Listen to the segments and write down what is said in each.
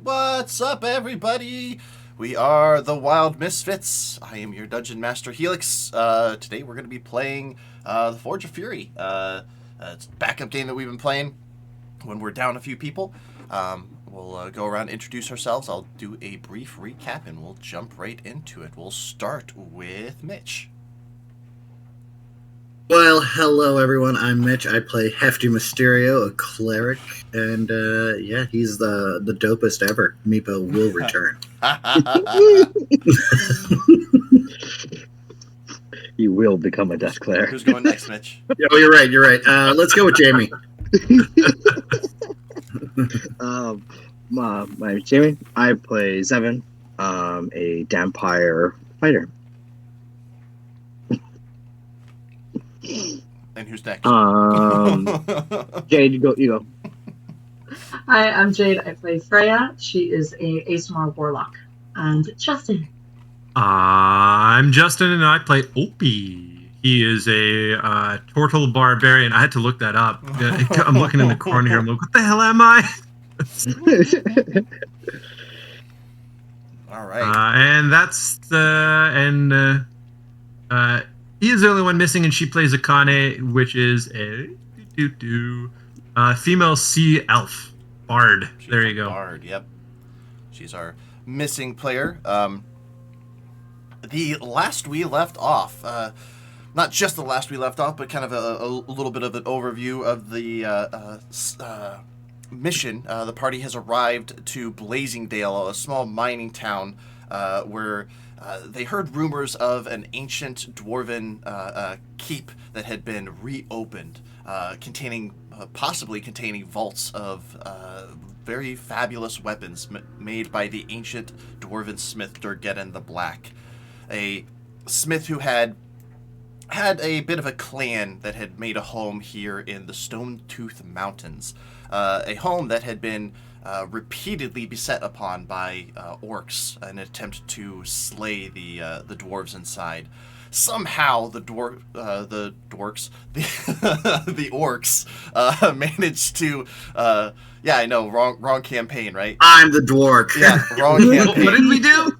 What's up, everybody? We are the Wild Misfits. I am your Dungeon Master Helix. Today we're going to be playing the Forge of Fury. It's a backup game that we've been playing when we're down a few people. We'll go around and introduce ourselves. I'll do a brief recap and we'll jump right into it. We'll start with Mitch. Well, hello everyone. I'm Mitch. I play Hefty Mysterio, a cleric, and he's the dopest ever. Meepo will return. You will become a death cleric. Who's going next, Mitch? Oh, you're right. Let's go with Jamie. My name's Jamie. I play Zevin, a Dampire fighter. And who's next? Jade, you go. Hi, I'm Jade. I play Freya. She is a ASMR warlock. And Justin. I'm Justin, and I play Opie. He is a turtle barbarian. I had to look that up. I'm looking in the corner here. I'm like, what the hell am I? All right. And that's he is the only one missing, and she plays Akane, which is a female sea elf bard. There you go. Bard, yep. She's our missing player. The last we left off, not just the last we left off, but kind of a little bit of an overview of the mission. The party has arrived to Blazingdale, a small mining town where they heard rumors of an ancient dwarven keep that had been reopened, possibly containing vaults of very fabulous weapons made by the ancient dwarven smith Durgeddon the Black, a smith who had a bit of a clan that had made a home here in the Stone Tooth Mountains, a home that had been repeatedly beset upon by orcs in an attempt to slay the dwarves inside. Somehow the orcs managed to I know, wrong campaign, right? I'm the dwarf. Yeah, wrong campaign. What did we do?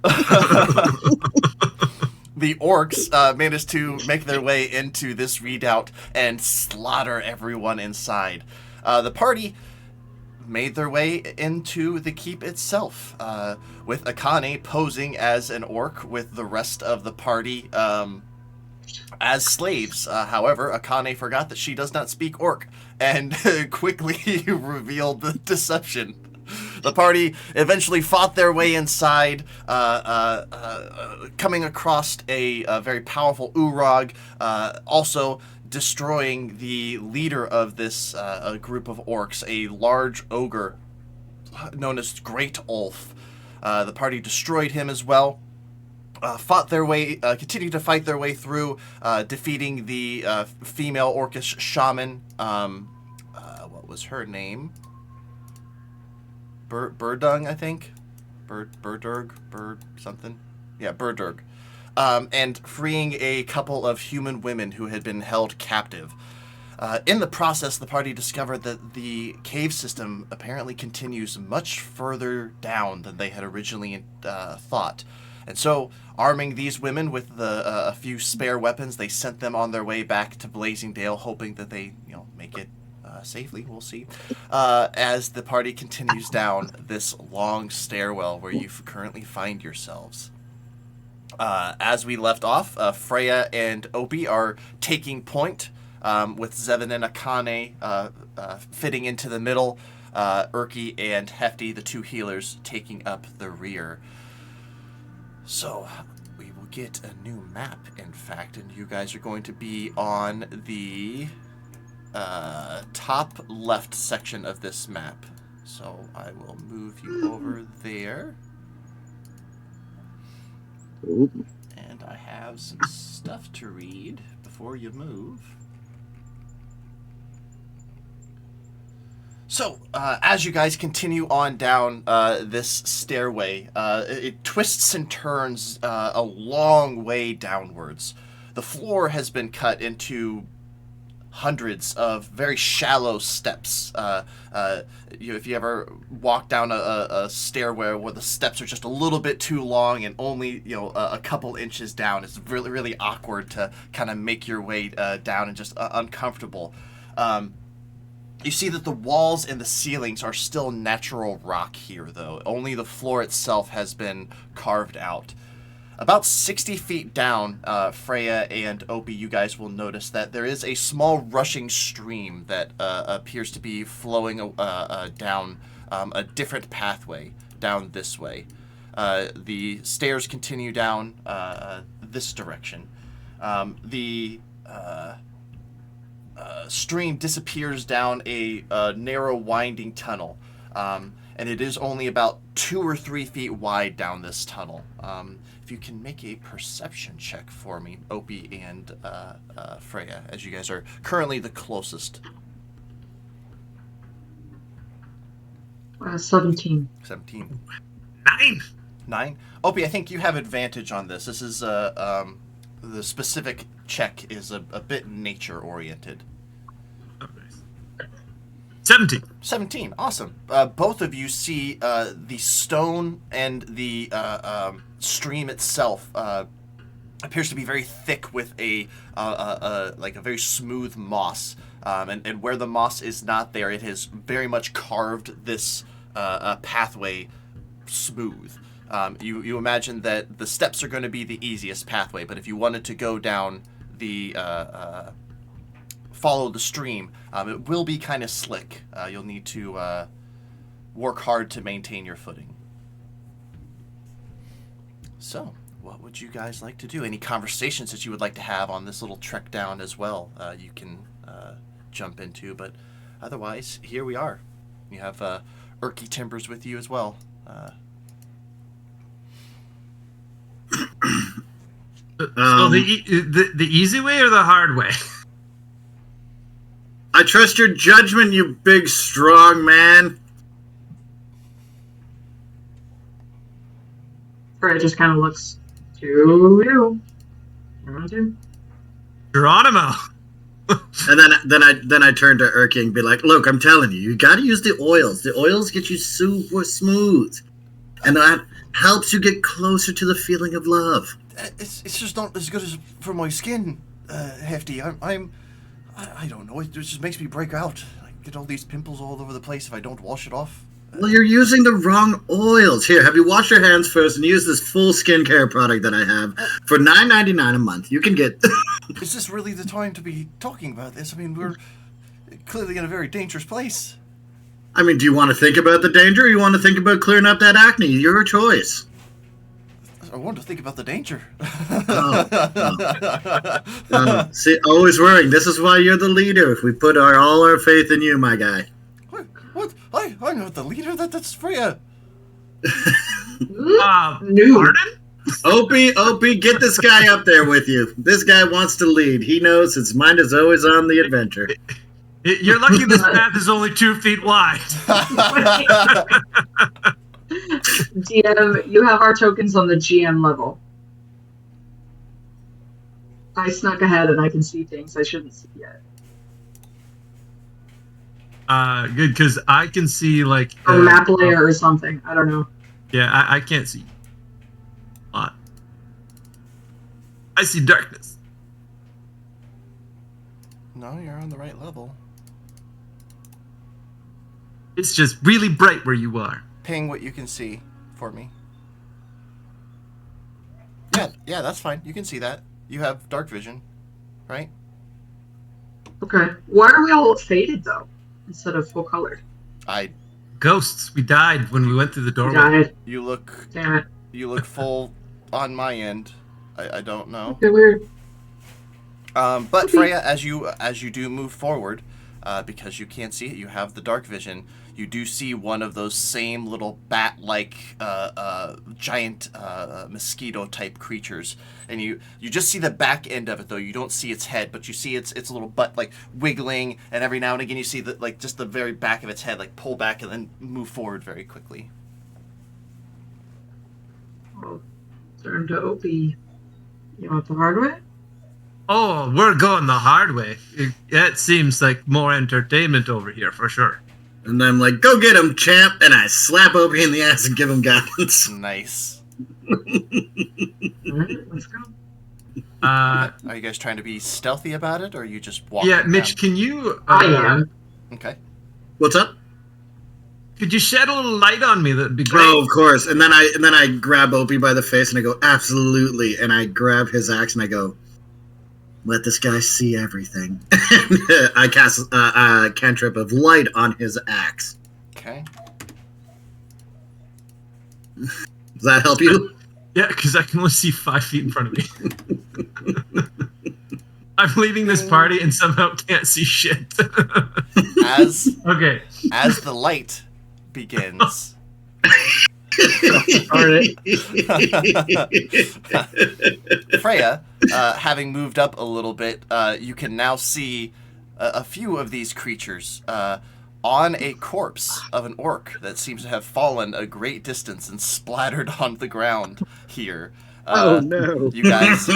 The orcs managed to make their way into this redoubt and slaughter everyone inside. The party made their way into the keep itself, with Akane posing as an orc with the rest of the party as slaves. However, Akane forgot that she does not speak orc and quickly revealed the deception. The party eventually fought their way inside, coming across a very powerful Urag, also destroying the leader of this group of orcs, a large ogre known as Great Ulf. The party destroyed him as well. Continued to fight their way through, defeating the female orcish shaman. What was her name? Burdung, I think. Burdurg, something. Yeah, Burdurg. And freeing a couple of human women who had been held captive. In the process, the party discovered that the cave system apparently continues much further down than they had originally thought. And so, arming these women with a few spare weapons, they sent them on their way back to Blazingdale, hoping that they, make it safely. We'll see. As the party continues down this long stairwell where you currently find yourselves. As we left off, Freya and Opie are taking point, with Zevin and Akane fitting into the middle, Urki and Hefty, the two healers, taking up the rear. So, we will get a new map, in fact, and you guys are going to be on the top left section of this map. So, I will move you over there. Oop. And I have some stuff to read before you move. So, as you guys continue on down this stairway, it twists and turns a long way downwards. The floor has been cut into hundreds of very shallow steps. If you ever walk down a stairway where the steps are just a little bit too long and only a couple inches down, it's really really awkward to kind of make your way down and just uncomfortable. You see that the walls and the ceilings are still natural rock here, though. Only the floor itself has been carved out. About 60 feet down, Freya and Opie, you guys will notice that there is a small rushing stream that appears to be flowing down a different pathway down this way. The stairs continue down this direction. The stream disappears down a narrow, winding tunnel, and it is only about 2 or 3 feet wide down this tunnel. If you can make a perception check for me, Opie and Freya, as you guys are currently the closest. 17. 17. 9. 9? Opie, I think you have advantage on this. This is the specific check is a bit nature-oriented. Oh, nice. 17. 17. Awesome. Both of you see the stone and the stream itself appears to be very thick with a very smooth moss. And where the moss is not there, it has very much carved this pathway smooth. You imagine that the steps are going to be the easiest pathway, but if you wanted to go down the follow the stream, it will be kind of slick. You'll need to work hard to maintain your footing. So, what would you guys like to do? Any conversations that you would like to have on this little trek down as well, you can jump into, but otherwise, here we are. You have Erky Timbers with you as well. So the easy way or the hard way? I trust your judgment, you big, strong man. Freya just kind of looks to you. Geronimo. And then I turn to Erky and be like, look, I'm telling you, you got to use the oils. The oils get you super smooth. And that helps you get closer to the feeling of love. It's just not as good as for my skin, Hefty. I don't know. It just makes me break out. I get all these pimples all over the place if I don't wash it off. Well, you're using the wrong oils. Here, have you washed your hands first and use this full skincare product that I have for $9.99 a month? You can get... Is this really the time to be talking about this? I mean, we're clearly in a very dangerous place. I mean, do you want to think about the danger or you want to think about clearing up that acne? Your choice. I want to think about the danger. See, always worrying. This is why you're the leader. If we put all our faith in you, my guy. What? I'm not the leader. That's Freya. No. Pardon? Opie, get this guy up there with you. This guy wants to lead. He knows his mind is always on the adventure. You're lucky this path is only 2 feet wide. GM, you have our tokens on the GM level. I snuck ahead and I can see things I shouldn't see yet. Good, because I can see like Or map layer or something. I don't know. Yeah, I can't see a lot. I see darkness. No, you're on the right level. It's just really bright where you are. Ping what you can see for me. Yeah, that's fine. You can see that. You have dark vision, right? Okay. Why are we all faded though, instead of full colored? Ghosts. We died when we went through the doorway. Died. You look Damn it. You look full on my end. I don't know. Okay, weird. But Freya, as you do move forward, because you can't see it, you have the dark vision. You do see one of those same little bat-like giant mosquito-type creatures, and you just see the back end of it though. You don't see its head, but you see its little butt like wiggling, and every now and again you see just the very back of its head like pull back and then move forward very quickly. I'll turn to Opie. You want the hard way? Oh, we're going the hard way. It seems like more entertainment over here, for sure. And I'm like, go get him, champ! And I slap Opie in the ass and give him guidance. Nice. Alright, let's go. Are you guys trying to be stealthy about it, or are you just walking? Yeah, Mitch, down? can you... I am. Okay. What's up? Could you shed a little light on me? That'd be great. Oh, of course. And then I grab Opie by the face and I go, absolutely. And I grab his axe and I go, let this guy see everything. And I cast a cantrip of light on his axe. Okay. Does that help you? Yeah, because I can only see 5 feet in front of me. I'm leading this party and somehow can't see shit. As Okay. as the light begins, Freya, having moved up a little bit, you can now see a few of these creatures on a corpse of an orc that seems to have fallen a great distance and splattered on the ground here. Oh no! You guys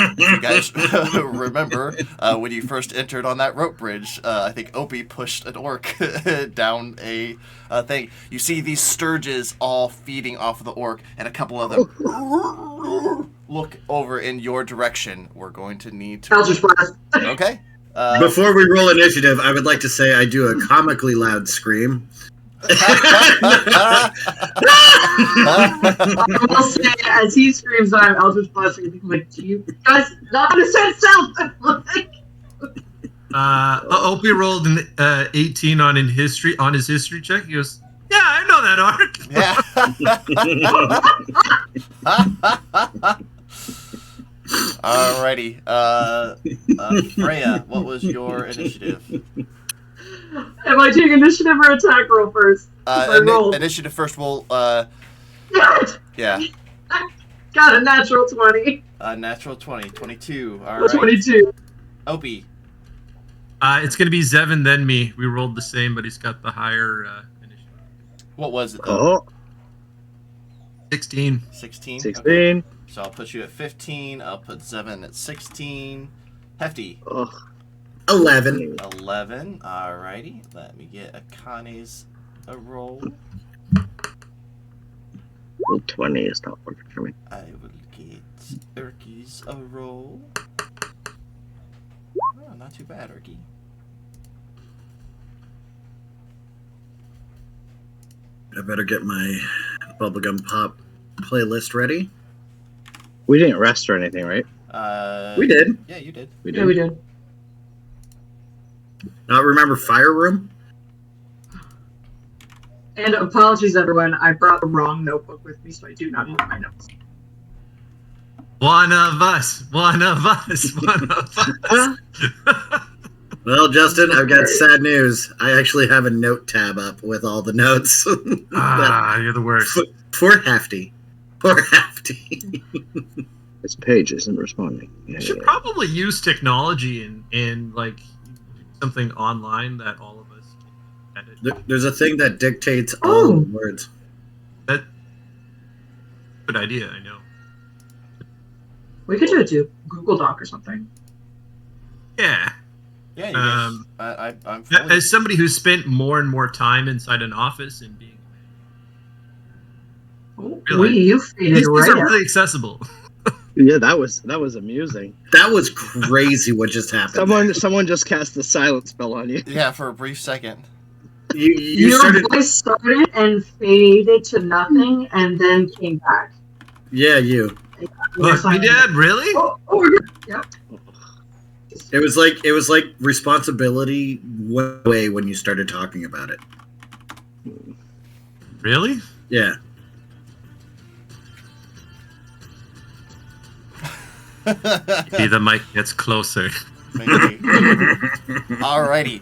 remember when you first entered on that rope bridge? I think Opie pushed an orc down a thing. You see these sturges all feeding off of the orc, and a couple of them look over in your direction. We're going to need to. Eldritch Blast. Okay. Before we roll initiative, I would like to say I do a comically loud scream. I will say, as he screams, I'm Eldritch Blasting. I'm like, do you guys not understand stealth? Opie rolled an 18 on his history check. He goes, "Yeah, I know that arc." Yeah. Alrighty. Freya, what was your initiative? Am I doing initiative or attack roll first? Initiative first. We'll. God! Yeah. Got a natural 20. Natural 20, 22. All right. 22. Opie. It's gonna be Zevin then me. We rolled the same, but he's got the higher initiative. What was it though? Oh, 16. 16? 16. Okay. So I'll put you at 15. I'll put Zevin at 16. Hefty. Oh, 11. 11. Alrighty. Let me get Akane's a roll. 20 is not working for me. I will get Erky's a roll. Oh, not too bad, Erky. I better get my bubblegum pop playlist ready. We didn't rest or anything, right? We did. Yeah, you did. We Yeah, we did. Not remember Fire Room? And apologies, everyone. I brought the wrong notebook with me, so I do not have my notes. One of us. One of us. One of us. Well, Justin, I've got sad news. I actually have a note tab up with all the notes. You're the worst. For Hefty. Poor Hefty. This page isn't responding. You should probably use technology and like something online that all of us can edit. There's a thing that dictates all the words. That good idea, I know. We could do it to Google Doc or something. Yeah. Yeah, you guys. I'm fully... As somebody who's spent more and more time inside an office and being really, You faded these right are out. really accessible. Yeah, that was amusing. That was crazy what just happened. Someone just cast the silence spell on you. Yeah, for a brief second. You Your started. voice started and faded to nothing, and then came back. Yeah, you. Look, my dad, really? Yep. It was like responsibility went away when you started talking about it. Really? Yeah. Maybe the mic gets closer. Maybe. Alrighty.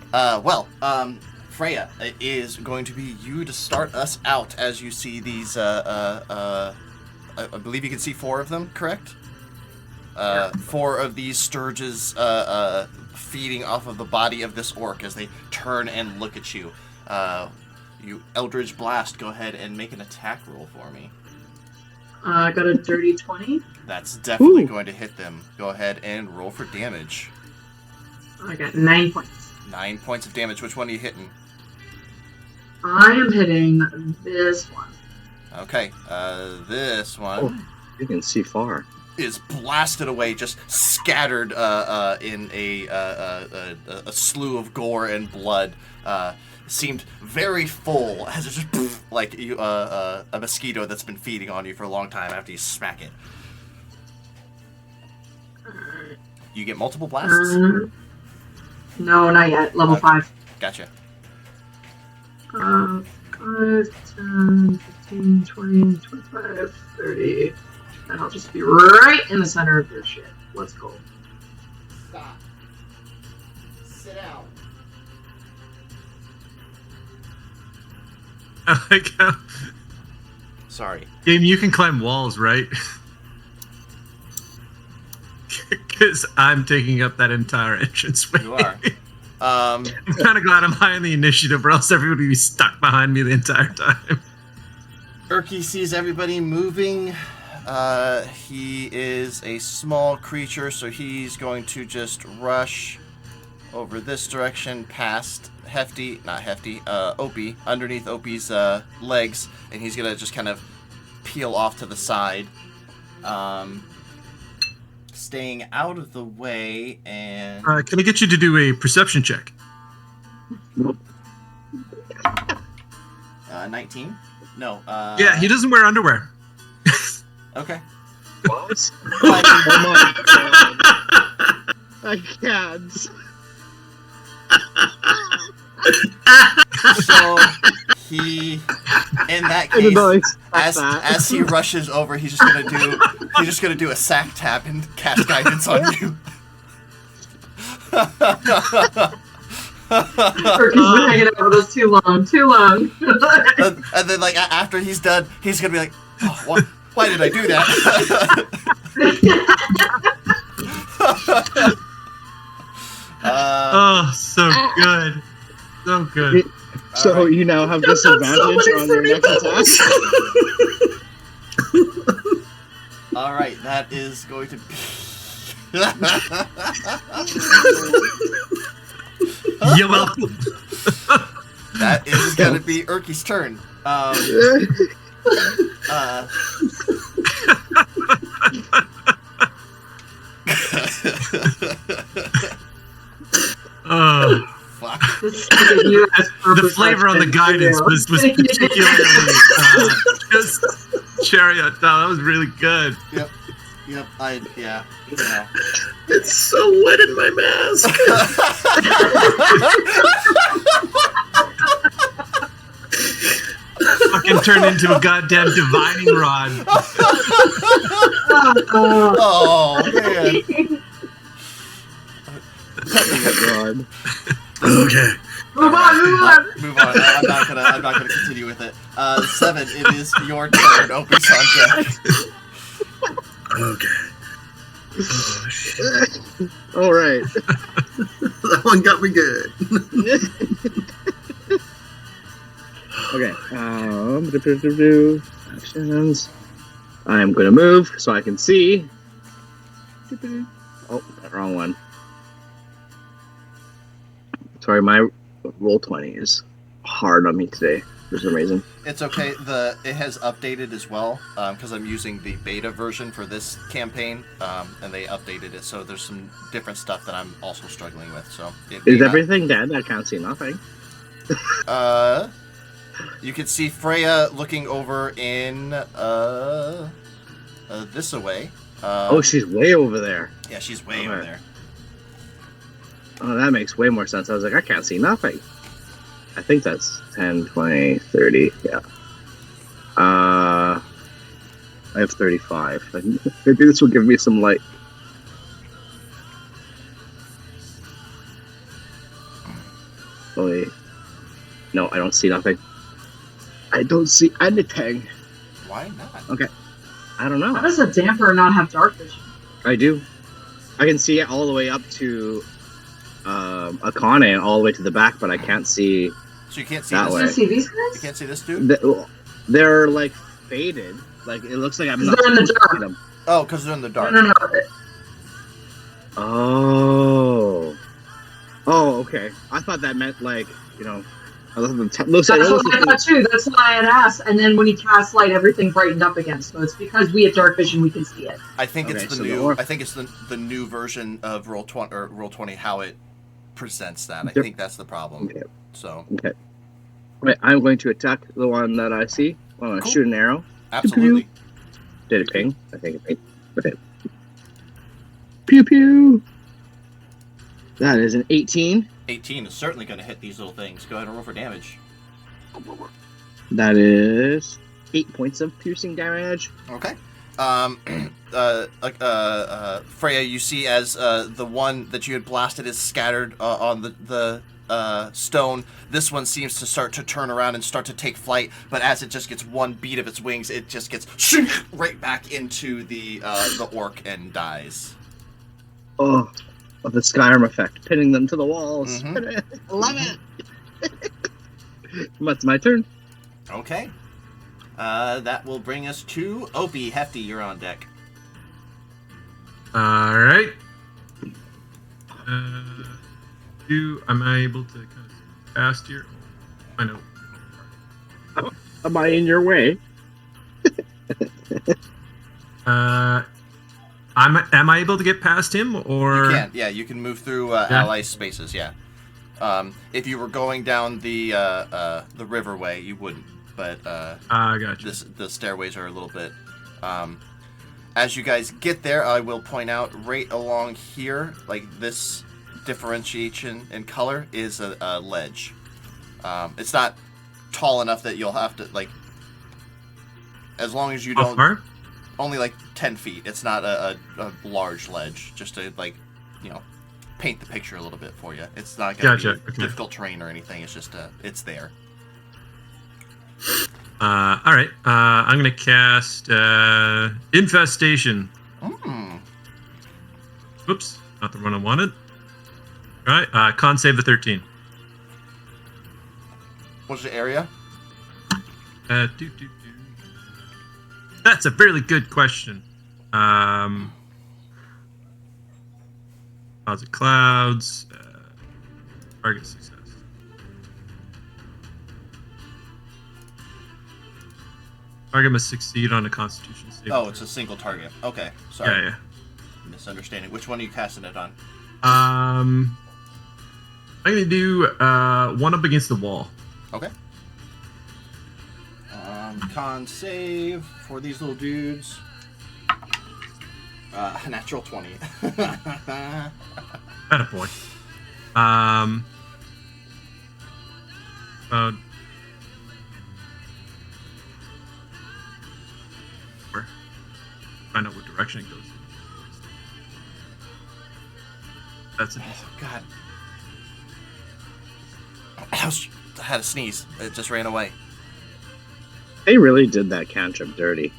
Freya, it is going to be you to start us out as you see these. I believe you can see 4 of them, correct? 4 of these sturges feeding off of the body of this orc as they turn and look at you. You Eldritch Blast, go ahead and make an attack roll for me. I got a dirty 20. That's definitely going to hit them. Go ahead and roll for damage. I got 9 points. 9 points of damage. Which one are you hitting? I am hitting this one. Okay, this one You can see far. is blasted away, just scattered in a slew of gore and blood. Seemed very full, as it's just like you, a mosquito that's been feeding on you for a long time after you smack it. You get multiple blasts? No, not yet. Level 5. Gotcha. 5, 10, 15, 20, 25, 30. And I'll just be right in the center of your shit. Let's go. Stop. Sit down. I like how Sorry. game you can climb walls, right? Because I'm taking up that entire entranceway. You are. I'm kind of glad I'm high in the initiative, or else everybody would be stuck behind me the entire time. Urki sees everybody moving. He is a small creature, so he's going to just rush over this direction past Opie, underneath Opie's legs, and he's going to just kind of peel off to the side. Staying out of the way, and... Can I get you to do a perception check? 19? No. Yeah, he doesn't wear underwear. Okay. What? Well, Oh my god. I can't. so he, in that I did not case, expect that. as he rushes over, he's just gonna do a sack tap and cast guidance on you. Urki's been hanging out with us too long. And then, like, after he's done, he's gonna be like, oh, why did I do that? Oh, so good. So good. So Alright. you now have I've done so disadvantage many on your next attack. All right, that is going to be. You're welcome. That is going to be Urki's turn. Oh, Fuck. the flavor on the guidance was particularly just chariot. No, that was really good. Yep. Yeah. It's so wet in my mask. Fucking turned into a goddamn divining rod. Oh, man. Oh god. Okay. Move on. Move on. I'm not gonna continue with it. 7, it is your turn. Opie's on deck. Okay. Oh, shit. All right. That one got me good. Okay. Actions. I'm gonna move so I can see. Oh, wrong one. Sorry, my roll 20 is hard on me today for some reason. It's okay. It has updated as well because I'm using the beta version for this campaign, and they updated it. So there's some different stuff that I'm also struggling with. So Is everything dead? I can't see nothing. You can see Freya looking over in this away. Oh, she's way over there. Yeah, she's way over there. Oh, that makes way more sense. I was like, I can't see nothing. I think that's 10, 20, 30. Yeah. I have 35. Maybe this will give me some light. Oh, wait. No, I don't see nothing. I don't see anything. Why not? Okay. I don't know. How does a damper not have dark vision? I do. I can see it all the way up to Akane, all the way to the back, but I can't see So you can't see that this. way. Can you see these You guys? can't see this dude. they're like faded. Like it looks like I'm not They're in the supposed to dark. see them. Oh, because they're in the dark. No. Oh. okay. I thought that meant like, you know, looks like That's what I thought too. That's why I had asked. And then when he cast light, everything brightened up again. So it's because we have dark vision, we can see it. I think Okay, it's the so the new. aura- I think it's the new version of Roll20 how it presents that. I Yep. think that's the problem. Okay. So Okay. Right, I'm going to attack the one that I see. I'm going to Cool. shoot an arrow. absolutely. Did it ping? I think it pinged. Okay. Pew pew. That is an 18. 18 is certainly going to hit these little things. Go ahead and roll for damage. That is 8 points of piercing damage. Okay. Freya, you see as the one that you had blasted is scattered on the stone. This one seems to start to turn around and start to take flight, but as it just gets one beat of its wings, it just gets right back into the orc and dies. Oh, the Skyrim effect, pinning them to the walls. Mhm. I love it. That's my turn. Okay. That will bring us to Opie. Hefty, you're on deck. All right. Am I able to kind of cast here? I know. Am I in your way? Am I able to get past him, or You can, yeah, you can move through ally spaces, yeah. If you were going down the riverway, you wouldn't, but gotcha. the stairways are a little bit. As you guys get there, I will point out right along here, like this differentiation in color is a ledge. It's not tall enough that you'll have to as long as you How don't. far? Only like 10 feet. It's not a large ledge. Just to paint the picture a little bit for you. It's not going to Gotcha, be okay. difficult terrain or anything. It's just it's there. All right. I'm gonna cast Infestation. Whoops, not the one I wanted. All right. Con save the 13. What's the area? That's a fairly good question. Positive clouds. Target success. Target must succeed on a Constitution save. Oh, it's a single target. Okay, sorry. Yeah. Misunderstanding. Which one are you casting it on? I'm gonna do one up against the wall. Okay. Con save for these little dudes. Natural 20. Attaboy. Find out what direction it goes. That's it. God. I had a sneeze. It just ran away. They really did that cantrip dirty.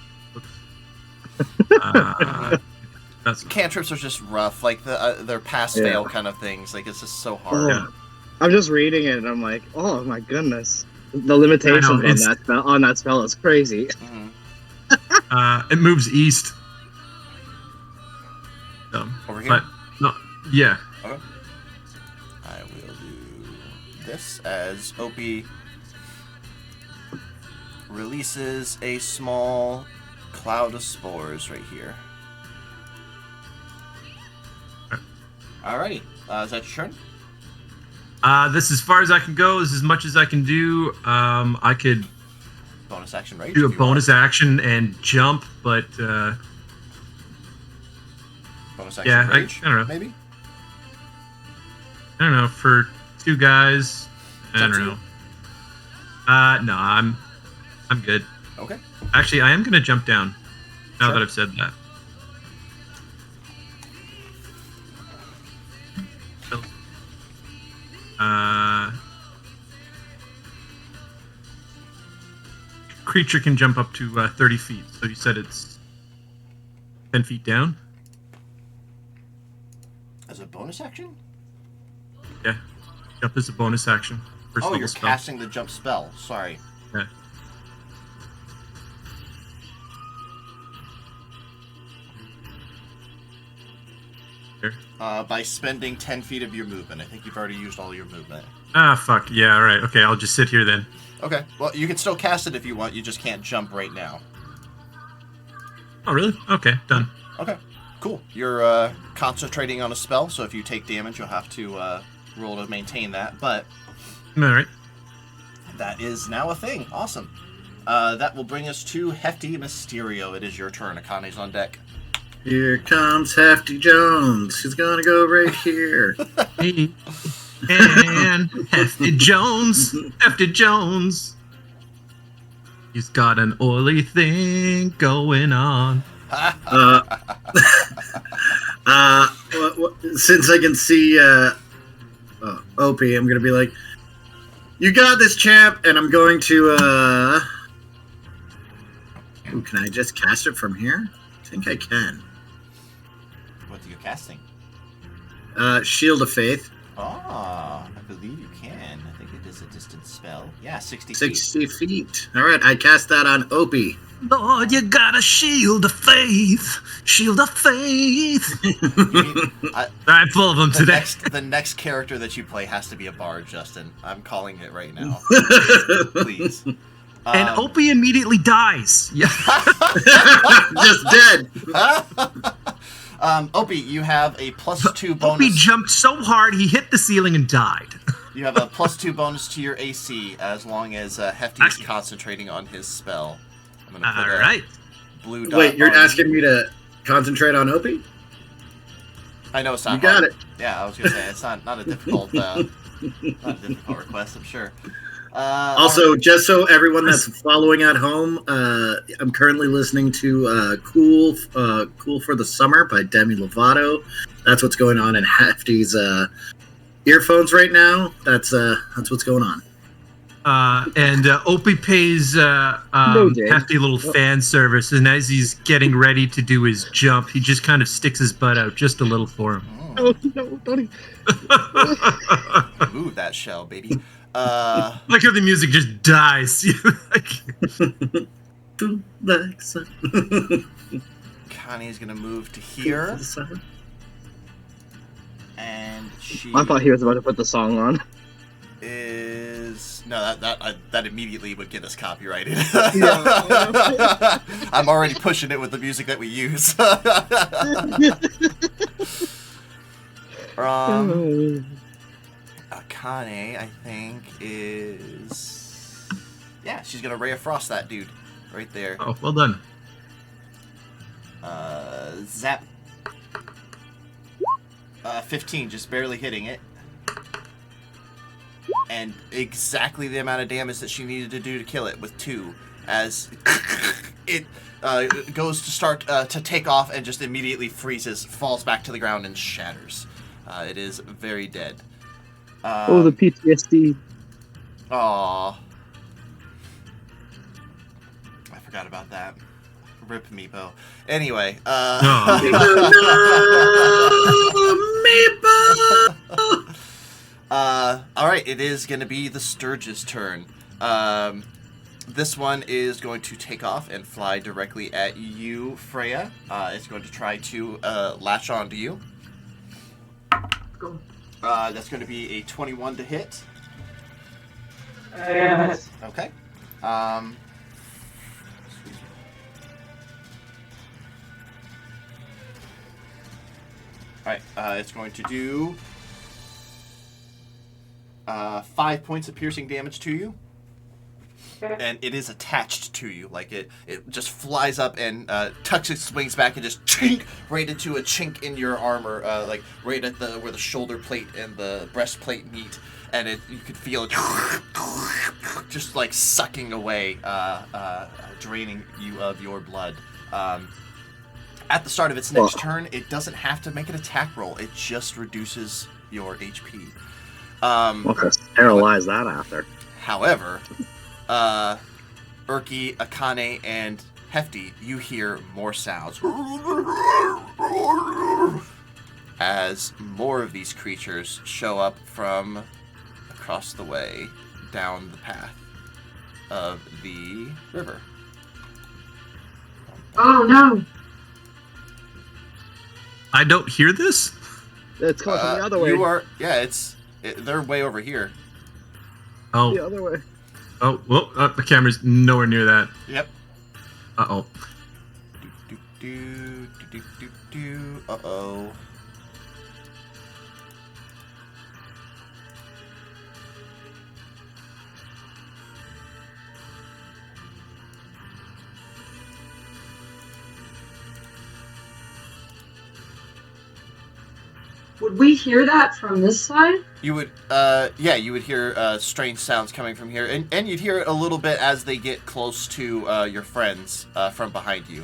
That's Cantrips are just rough. Like they're pass-fail kind of things. Like it's just so hard. Yeah. I'm just reading it and I'm like, oh my goodness. The limitations I know, on that spell is crazy. Mhm. it moves east. Over here? But no, yeah. Okay. I will do this as Opie releases a small cloud of spores right here. Alrighty. Is that your turn? This is as far as I can go. This is as much as I can do. I could Bonus action rage? do a if you bonus want. action and jump, but Bonus action yeah, rage? I don't know. Maybe? I don't know, for two guys, I Is that don't two? know. No, I'm good. Okay. Actually, I am gonna jump down. Now Sure. that I've said that. Creature can jump up to 30 feet. So you said it's 10 feet down? As a bonus action? Yeah. Jump is a bonus action. First Oh, legal you're spell. casting the jump spell. Sorry. Yeah. Here. By spending 10 feet of your movement. I think you've already used all your movement. Ah, fuck. Yeah, all right. Okay, I'll just sit here then. Okay. Well, you can still cast it if you want. You just can't jump right now. Oh, really? Okay, done. Okay. Cool. You're concentrating on a spell, so if you take damage, you'll have to roll to maintain that. But All right. that is now a thing. Awesome. That will bring us to Hefty Mysterio. It is your turn. Akane's on deck. Here comes Hefty Jones. He's gonna go right here. Hey, and Hefty Jones. Hefty Jones. He's got an oily thing going on. Since I can see Opie, I'm gonna be like, "You got this, champ," and I'm going to. Ooh, can I just cast it from here? I think I can. What are you casting? Shield of Faith. Ah, I believe you can. I think it is a distance spell. Yeah, 60 feet. 60 feet. All right, I cast that on Opie. Lord, you got a shield of faith. Shield of faith. I'm full of them today. The next character that you play has to be a bard, Justin. I'm calling it right now. Please. And Opie immediately dies. Yeah. Just dead. Opie, you have a +2 bonus. Opie jumped so hard he hit the ceiling and died. You have a +2 bonus to your AC as long as Hefty is concentrating on his spell. I'm gonna put Alright. Blue dot. Wait, you're on asking me to concentrate on Opie? I know it's not. You got hard. it. Yeah, I was gonna say it's not a difficult, not a difficult request. I'm sure. Also, just so everyone that's following at home, I'm currently listening to "Cool for the Summer" by Demi Lovato. That's what's going on in Hefty's earphones right now. That's what's going on. And Opie pays Hefty little fan service, and as he's getting ready to do his jump, he just kind of sticks his butt out just a little for him. Oh, no, don't Move that shell, baby. Like how the music just dies. Connie's gonna move to here, and she. I thought he was about to put the song on. Is no that immediately would get us copyrighted. Yeah. I'm already pushing it with the music that we use. Akane, I think, is she's gonna Ray of Frost that dude right there. Oh, well done. Zap. 15, just barely hitting it. And exactly the amount of damage that she needed to do to kill it with 2, as it goes to start to take off and just immediately freezes, falls back to the ground, and shatters. It is very dead. Oh, the PTSD. Aw. I forgot about that. Rip Meepo. Anyway, Meepo! alright, it is going to be the Sturge's turn. This one is going to take off and fly directly at you, Freya. It's going to try to latch onto you. Go. That's going to be a 21 to hit. Yes. Okay. Alright, it's going to do 5 points of piercing damage to you. And it is attached to you. Like it just flies up and tucks its wings back and just chink right into a chink in your armor, like right at where the shoulder plate and the breastplate meet. And you could feel it just like sucking away, draining you of your blood. At the start of its next turn, it doesn't have to make an attack roll. It just reduces your HP. Okay, paralyze that after. However, Urki, Akane, and Hefty, you hear more sounds. As more of these creatures show up from across the way down the path of the river. Oh no! I don't hear this? It's coming from the other way. You are. Yeah, they're way over here. The Oh, other way. the camera's nowhere near that. Yep. Uh-oh. Uh-oh. Would we hear that from this side? You would, you would hear strange sounds coming from here, and you'd hear it a little bit as they get close to your friends from behind you.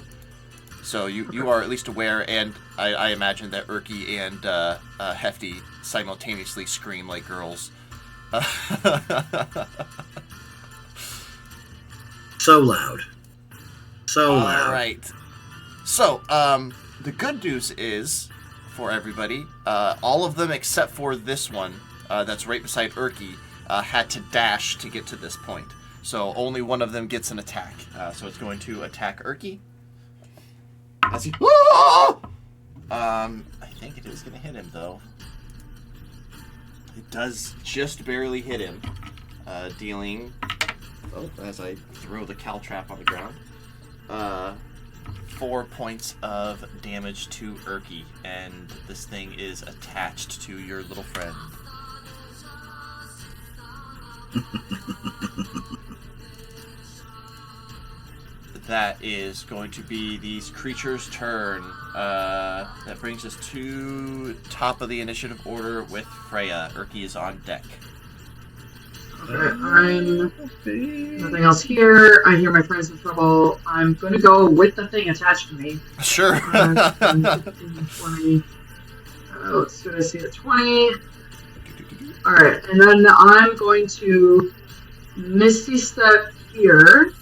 So you are at least aware, and I imagine that Urki and Hefty simultaneously scream like girls. So loud. So All loud. right. So, the good news is, for everybody, all of them except for this one that's right beside Urki had to dash to get to this point. So only one of them gets an attack. So it's going to attack Urki. As he... I think it is going to hit him, though. It does just barely hit him, dealing... Oh, as I throw the caltrap on the ground. 4 points of damage to Urki, and this thing is attached to your little friend. That is going to be these creatures' turn. That brings us to top of the initiative order with Freya. Urki is on deck. Okay, I'm nothing else here. I hear my friends in trouble. I'm gonna go with the thing attached to me. Sure. 15, 20. Let's do this here. 20. Alright, and then I'm going to Misty Step here.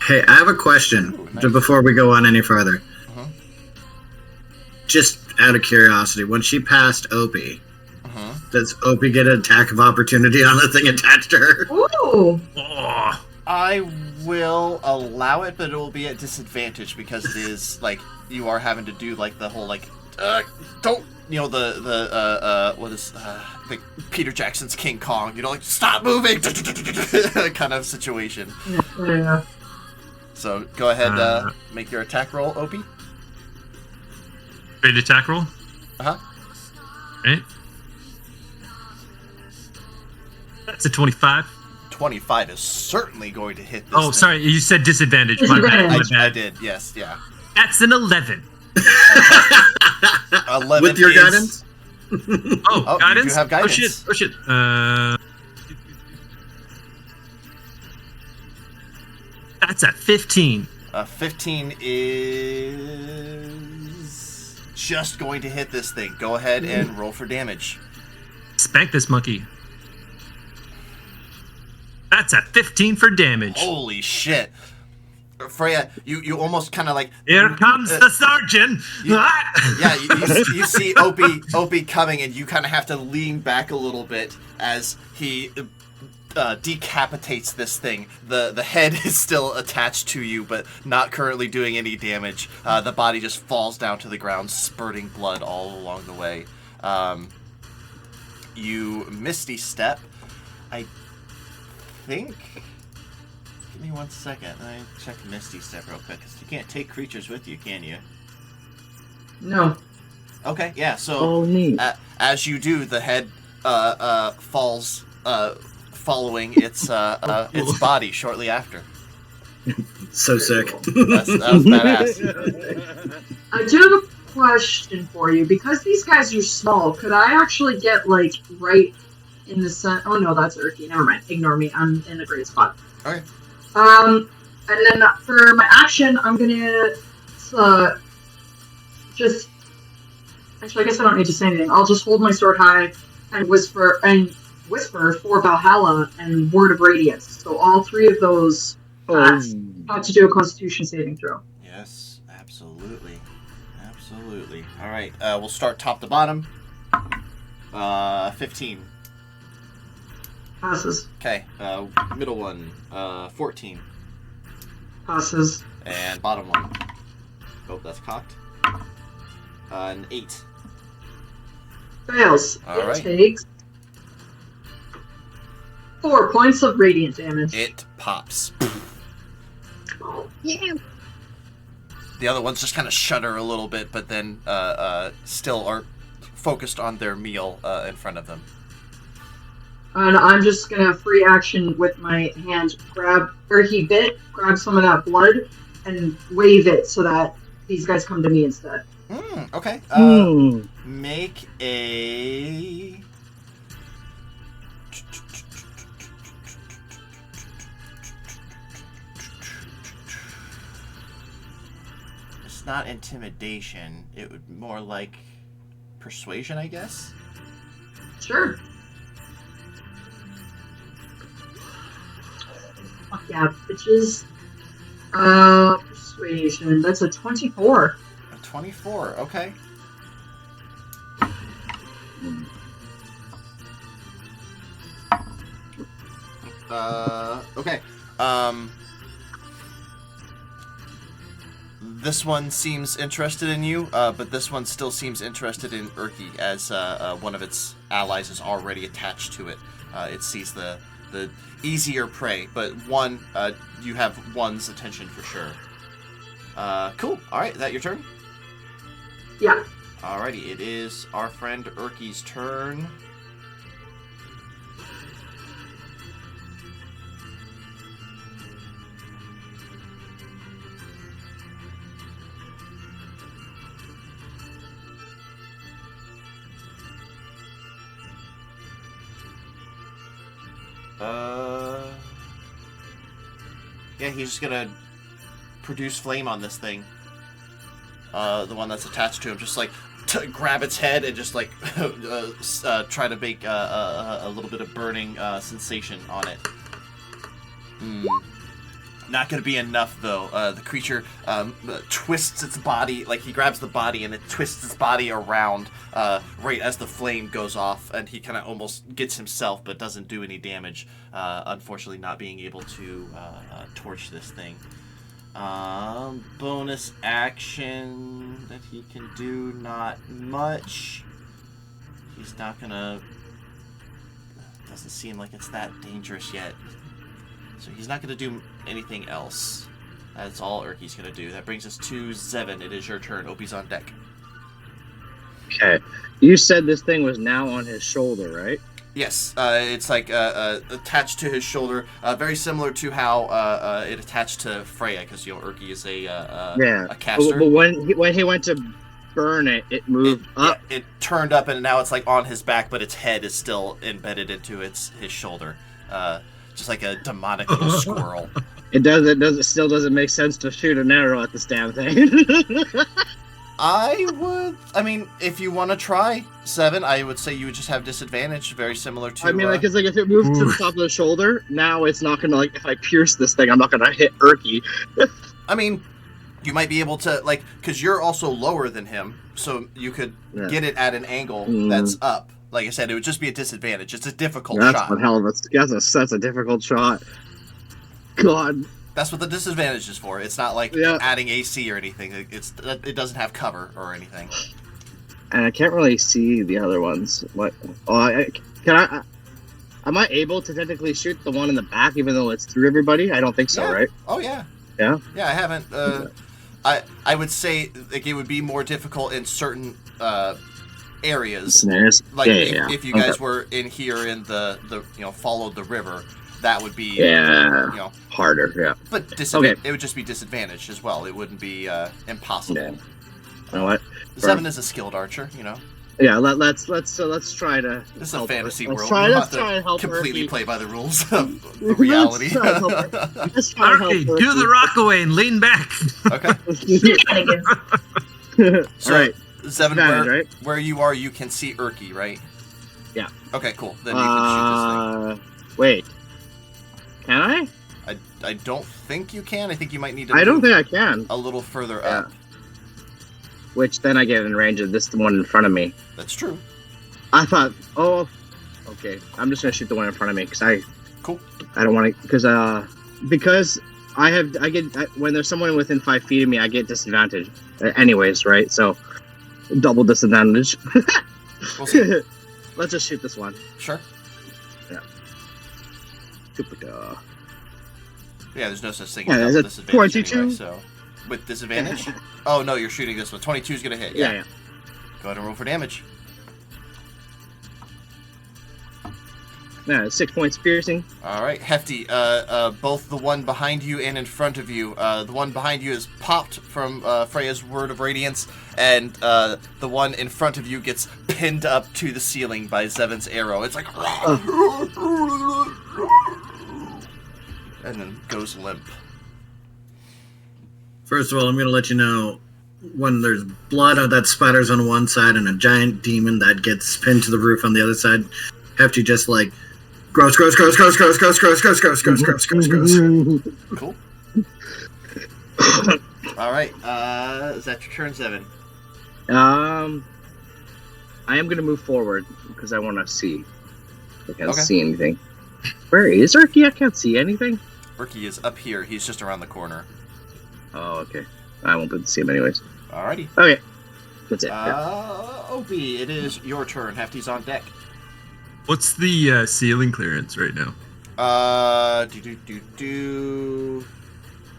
Hey, I have a question Ooh, nice. before we go on any further. Uh-huh. Just out of curiosity, when she passed Opie, Uh-huh. does Opie get an attack of opportunity on the thing attached to her? Ooh! Oh, I will allow it, but it will be at disadvantage because it is like you are having to do like the whole like don't what is the Peter Jackson's King Kong, like stop moving kind of situation. Yeah. So go ahead, make your attack roll, Opie. great attack roll. Uh-huh. Right. That's a 25. 25 is certainly going to hit this Oh, thing. sorry, you said disadvantage. My bad. I, My I bad. did, yes, yeah. That's an 11. 11 With your is- guidance? Oh, Oh, you guidance? do have guidance. Oh shit. That's a 15. 15 is just going to hit this thing. Go ahead and roll for damage. Spank this monkey. That's a 15 for damage. Holy shit. Freya, you almost kind of like... Here comes the sergeant! Yeah, you see Opie coming, and you kind of have to lean back a little bit as he decapitates this thing. The head is still attached to you, but not currently doing any damage. The body just falls down to the ground, spurting blood all along the way. You Misty Step. I think... Give me 1 second. Let me check Misty Step real quick, because you can't take creatures with you, can you? No. Okay, yeah, so... Oh, neat. As you do, the head falls, following its body shortly after. So sick. That was badass. I do have a question for you. Because these guys are small, could I actually get, like, right in the sun? Oh, no, that's Urki. Never mind. Ignore me. I'm in a great spot. Okay. And then for my action, I'm gonna just... Actually, I guess I don't need to say anything. I'll just hold my sword high and whisper for Valhalla and Word of Radiance. So all three of those have to do a Constitution saving throw. Yes, absolutely. Absolutely. All right, we'll start top to bottom. 15. Passes. Okay, middle one, 14. Passes. And bottom one. Oh, that's cocked. An 8. Fails. All right. Takes 4 points of radiant damage. It pops. Yeah. The other ones just kind of shudder a little bit, but then still are focused on their meal in front of them. And I'm just gonna free action with my hand, grab Erky bit, grab some of that blood, and wave it so that these guys come to me instead. Okay. Make a. It's not intimidation. It would more like persuasion, I guess. Sure. Fuck yeah, bitches. Persuasion. That's a 24. A 24. Okay. Okay. This one seems interested in you, but this one still seems interested in Urki, as one of its allies is already attached to it. It sees the easier prey, but one, you have one's attention for sure. Cool. All right, is that your turn? Yeah. Alrighty, it is our friend Urki's turn. Yeah, he's just gonna produce flame on this thing. The one that's attached to him, just like grab its head and just like try to make a little bit of burning sensation on it. Not going to be enough though. The creature twists its body, like he grabs the body and it twists its body around right as the flame goes off, and he kind of almost gets himself but doesn't do any damage, unfortunately not being able to torch this thing. Bonus action that he can do, not much. He's not gonna... Doesn't seem like it's that dangerous yet. So he's not gonna do anything else. That's all Urki's gonna do. That brings us to Zevin. It is your turn. Opie's on deck. Okay. You said this thing was now on his shoulder, right? Yes, it's like attached to his shoulder, very similar to how it attached to Freya, because Urki is a caster. But when he went to burn it, it moved up. Yeah, it turned up, and now it's like on his back, but its head is still embedded into his shoulder, just like a demonic little squirrel. It still doesn't make sense to shoot an arrow at this damn thing. I mean, if you want to try 7, I would say you would just have disadvantage, very similar to... I mean, like, if it moves to the top of the shoulder, now it's not going to, like, if I pierce this thing, I'm not going to hit Urki. I mean, you might be able to, like, because you're also lower than him, so you could get it at an angle that's up. Like I said, it would just be a disadvantage. It's a difficult shot. That's one hell of that's a difficult shot. God. That's what the disadvantage is for. It's not like adding AC or anything. It doesn't have cover or anything. And I can't really see the other ones. What? Oh, am I able to technically shoot the one in the back, even though it's through everybody? I don't think so, right? Oh yeah. Yeah. Yeah, I haven't. I would say like it would be more difficult in certain areas. Snares. Like if you guys were in here in the followed the river. That would be harder, yeah. But it would just be disadvantaged as well. It wouldn't be impossible. Yeah. You know what? Zevin is a skilled archer, Yeah, let's try to. This is a fantasy world. Let's try and help completely play by the rules of the reality. Let's try and help Urki, do the rockaway and lean back. Okay. So, right. Zevin, where you are, you can see Urki, right? Yeah. Okay, cool. Then you can shoot this thing. Wait. Can I? I don't think you can. I think you might need to I don't think I can. A little further up. Which then I get in range of this one in front of me. That's true. I thought, okay. I'm just gonna shoot the one in front of me because I don't want to because when there's someone within 5 feet of me, I get disadvantage. Anyways, right? So double disadvantage. We'll see. Let's just shoot this one. Sure. Jupiter. Yeah, there's no such thing Yeah, as is it disadvantage 22? anyway, so... With disadvantage? Oh, no, you're shooting this one. 22 is going to hit. Yeah. Go ahead and roll for damage. Yeah, 6 points piercing. All right, Hefty, both the one behind you and in front of you, the one behind you is popped from Freya's Word of Radiance, and the one in front of you gets pinned up to the ceiling by Zevon's arrow. It's like... And then goes limp. First of all, I'm going to let you know, when there's blood that spatters on one side and a giant demon that gets pinned to the roof on the other side, Hefty just like... Gross. Cool. All right. Is that your turn, Zevon? I am gonna move forward because I want to see. I can't Okay. see anything. Where is Erky? I can't see anything. Erky is up here. He's just around the corner. Oh, okay. I won't be able to see him anyways. Alrighty. Okay. That's it. Yeah. Opie, it is your turn. Hefty's on deck. What's the ceiling clearance right now?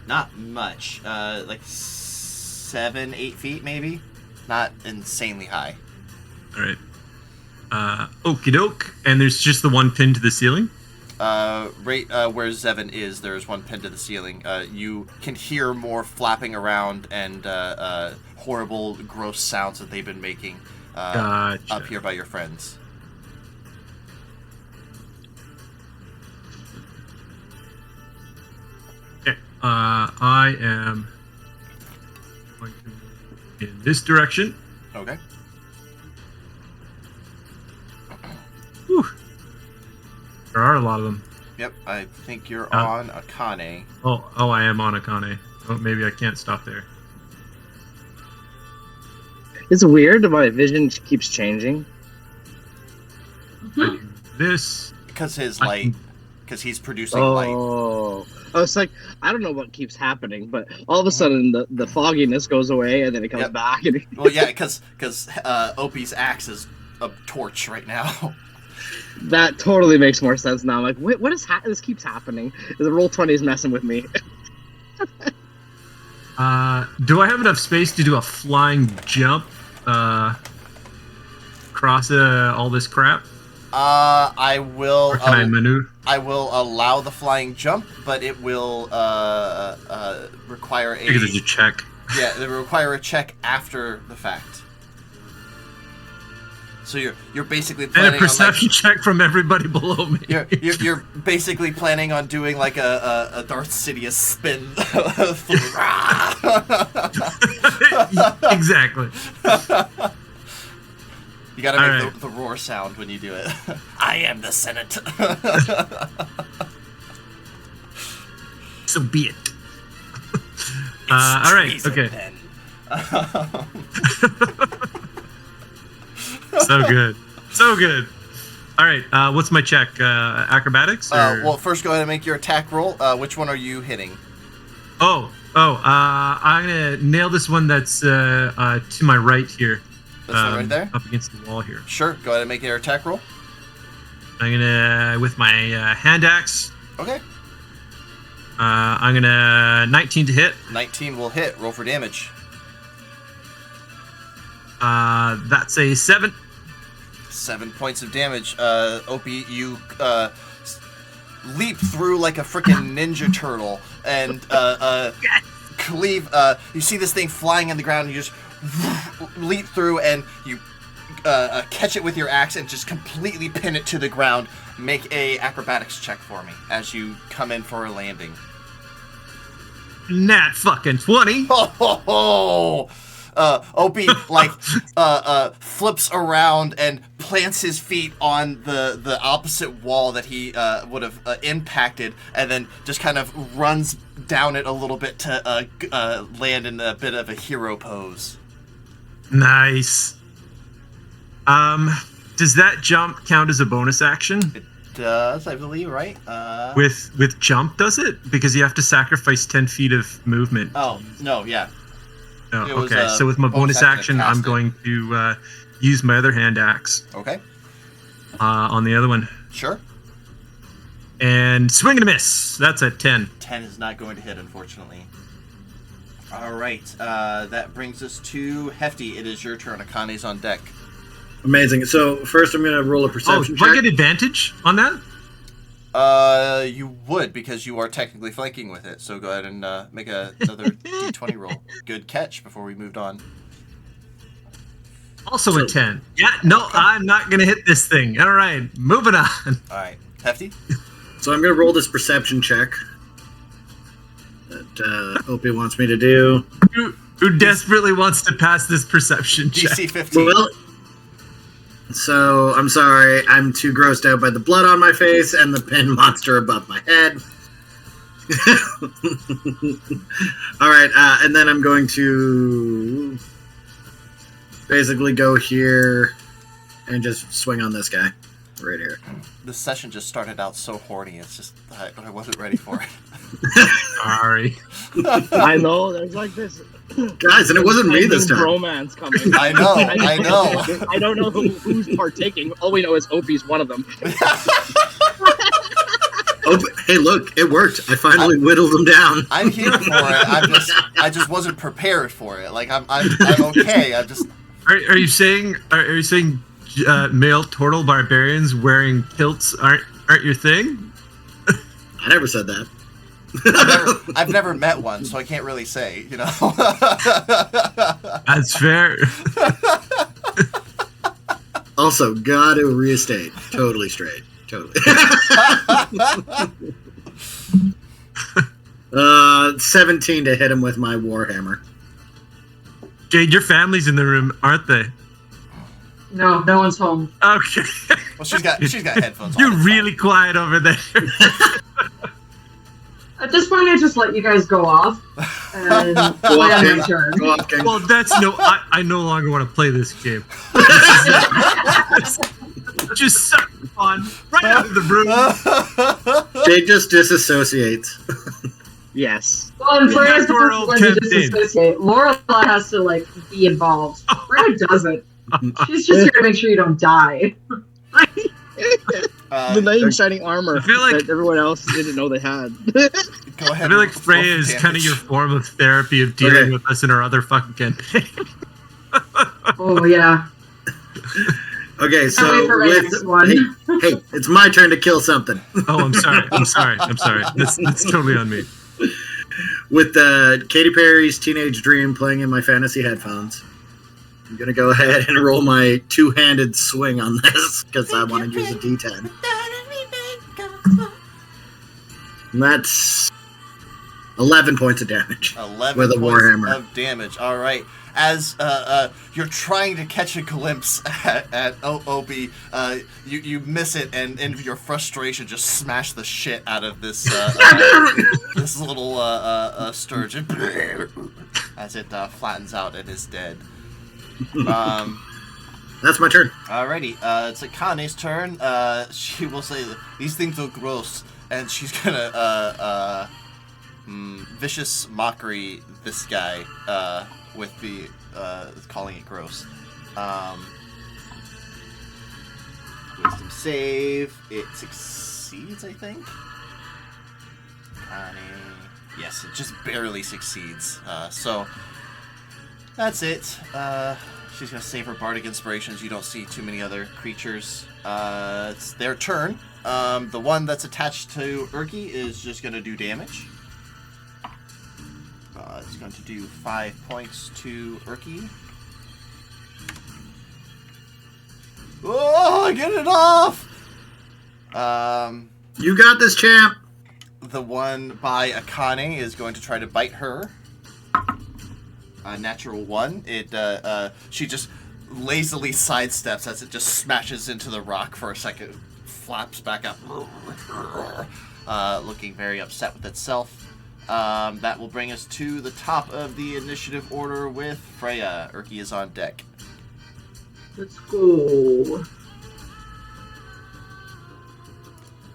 Not much. Like 7-8 feet, maybe. Not insanely high. All right. Okie doke. And there's just the one pin to the ceiling? Right where Zevon is, there's one pin to the ceiling. You can hear more flapping around and horrible, gross sounds that they've been making Gotcha. up here by your friends. Okay. I am going to move in this direction. Okay. Whew. There are a lot of them. Yep, I think you're on Akane. Oh, I am on Akane. Oh, maybe I can't stop there. It's weird. My vision keeps changing. I do this. Because his light, because he's producing light. Oh, it's like I don't know what keeps happening, but all of a sudden the fogginess goes away and then it comes Yep. back. And Well, yeah, because Opie's axe is a torch right now. that totally makes more sense now. I'm like, wait, what is this keeps happening? The Roll20 is messing with me. Do I have enough space to do a flying jump across all this crap? I will. Or can I maneuver? I will allow the flying jump, but it will require Because it's a check. Yeah, it will require a check after the fact. So you're basically planning And a perception check from everybody below me. You're basically planning on doing like a Darth Sidious spin. Exactly. You gotta All make right. the roar sound when you do it. I am the Senate. So be it. All right. Treason, Okay. then. So good. So good. All right. What's my check? Acrobatics? Or... Well, first go ahead and make your attack roll. Which one are you hitting? I'm gonna nail this one that's to my right here. This one right there? Up against the wall here. Sure. Go ahead and make your attack roll. I'm gonna with my hand axe. Okay. I'm gonna 19 to hit. 19 will hit. Roll for damage. That's a 7. 7 points of damage. Opie, you leap through like a freaking ninja turtle and cleave. You see this thing flying on the ground, and you just leap through and you catch it with your axe and just completely pin it to the ground. Make a acrobatics check for me as you come in for a landing. Nat fucking 20. Oh, Opie like flips around and plants his feet on the opposite wall that he would have impacted, and then just kind of runs down it a little bit to land in a bit of a hero pose. Nice. Does that jump count as a bonus action? It does, I believe, right? With jump, does it? Because you have to sacrifice 10 feet of movement. Oh no, yeah. Oh, It was, okay. So with my bonus action, to cast I'm it. going to use my other hand axe Okay. on the other one. Sure. And swing and a miss. That's a 10. 10 is not going to hit, unfortunately. All right. That brings us to Hefty. It is your turn. Akane's on deck. Amazing. So first, I'm gonna roll a Oh, perception do I check. get advantage on that? You would, because you are technically flanking with it. So go ahead and make another d20 roll. Good catch before we moved on. Also a 10. Yeah, no, I'm not going to hit this thing. All right, moving on. All right. Hefty? So I'm gonna roll this perception check that Opie wants me to do. Who desperately wants to pass this perception check? DC 15. Well, so I'm sorry, I'm too grossed out by the blood on my face and the pin monster above my head. All right, and then I'm going to basically go here and just swing on this guy right here. This session just started out so horny. It's just, I wasn't ready for it. Sorry. I know. There's like this. Guys, and it wasn't me this time. Romance coming. I know. I know. I don't know who's partaking. All we know is Opie's one of them. Hey, look, it worked. I finally whittled him down. I'm here for it. I just wasn't prepared for it. Like I'm okay. I'm just. Are you saying male turtle barbarians wearing kilts aren't your thing? I never said that. I've never met one, so I can't really say. You know. That's fair. Also, gotta restate. Totally straight. Totally. 17 to hit him with my warhammer. Jade, your family's in the room, aren't they? No, no one's home. Okay. Well, she's got headphones on. You're it's really quiet over there. At this point, I just let you guys go off and play on my turn. Go off, King. Well, I no longer want to play this game. Just so fun. Right out of the room. Jake just disassociates. Yes. Well, and Freya's the We're first all one to kept in. disassociate. Laura has to, like, be involved. Freya doesn't. She's just here to make sure you don't die. The knight in shining armor I feel like- that everyone else didn't know they had. Go ahead. I feel like and Freya roll is damage. kind of your form of therapy of dealing Okay. with us in our other fucking campaign. Oh, yeah. Okay, so Can't wait for my next one. hey, it's my turn to kill something. Oh, I'm sorry. That's totally on me. With Katy Perry's Teenage Dream playing in my fantasy headphones, I'm gonna go ahead and roll my two-handed swing on this because I want to use a D10. And that's 11 points of damage. 11 with a points warhammer. of damage. All right. As you're trying to catch a glimpse at Opie, you miss it, and in your frustration, just smash the shit out of this this little sturgeon as it flattens out and is dead. That's my turn. Alrighty, it's Akane's turn. She will say, "These things are gross," and she's gonna vicious mockery this guy with the calling it gross. Wisdom save. It succeeds, I think. Yes, it just barely succeeds. So that's it. She's gonna save her bardic inspirations. You don't see too many other creatures. It's their turn. The one that's attached to Urki is just gonna do damage. It's going to do 5 points to Urki. Oh, get it off! You got this, champ. The one by Akane is going to try to bite her. Natural 1. She just lazily sidesteps as it just smashes into the rock for a second, flaps back up, looking very upset with itself. That will bring us to the top of the initiative order with Freya. Urki is on deck. Let's go.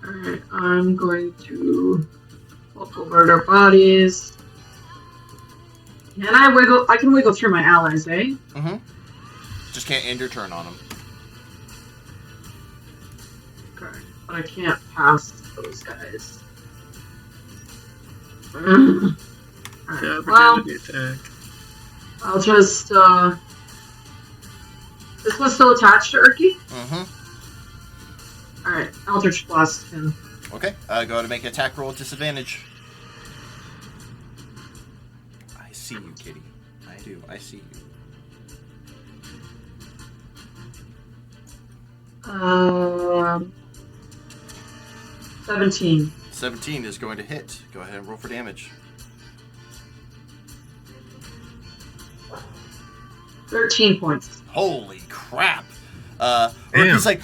Alright, I'm going to walk over their bodies. Can I wiggle? I can wiggle through my allies, eh? Mm-hmm. Just can't end your turn on him. Okay, but I can't pass those guys. Alright, Yeah, well, opportunity attack. I'll just, this one's still attached to Urki? Mm-hmm. Alright, Eldritch Blast him. Okay, go ahead and make an attack roll with disadvantage. I see you, kitty. I do. I see you. 17. 17 is going to hit. Go ahead and roll for damage. 13 points. Holy crap! Damn. He's like,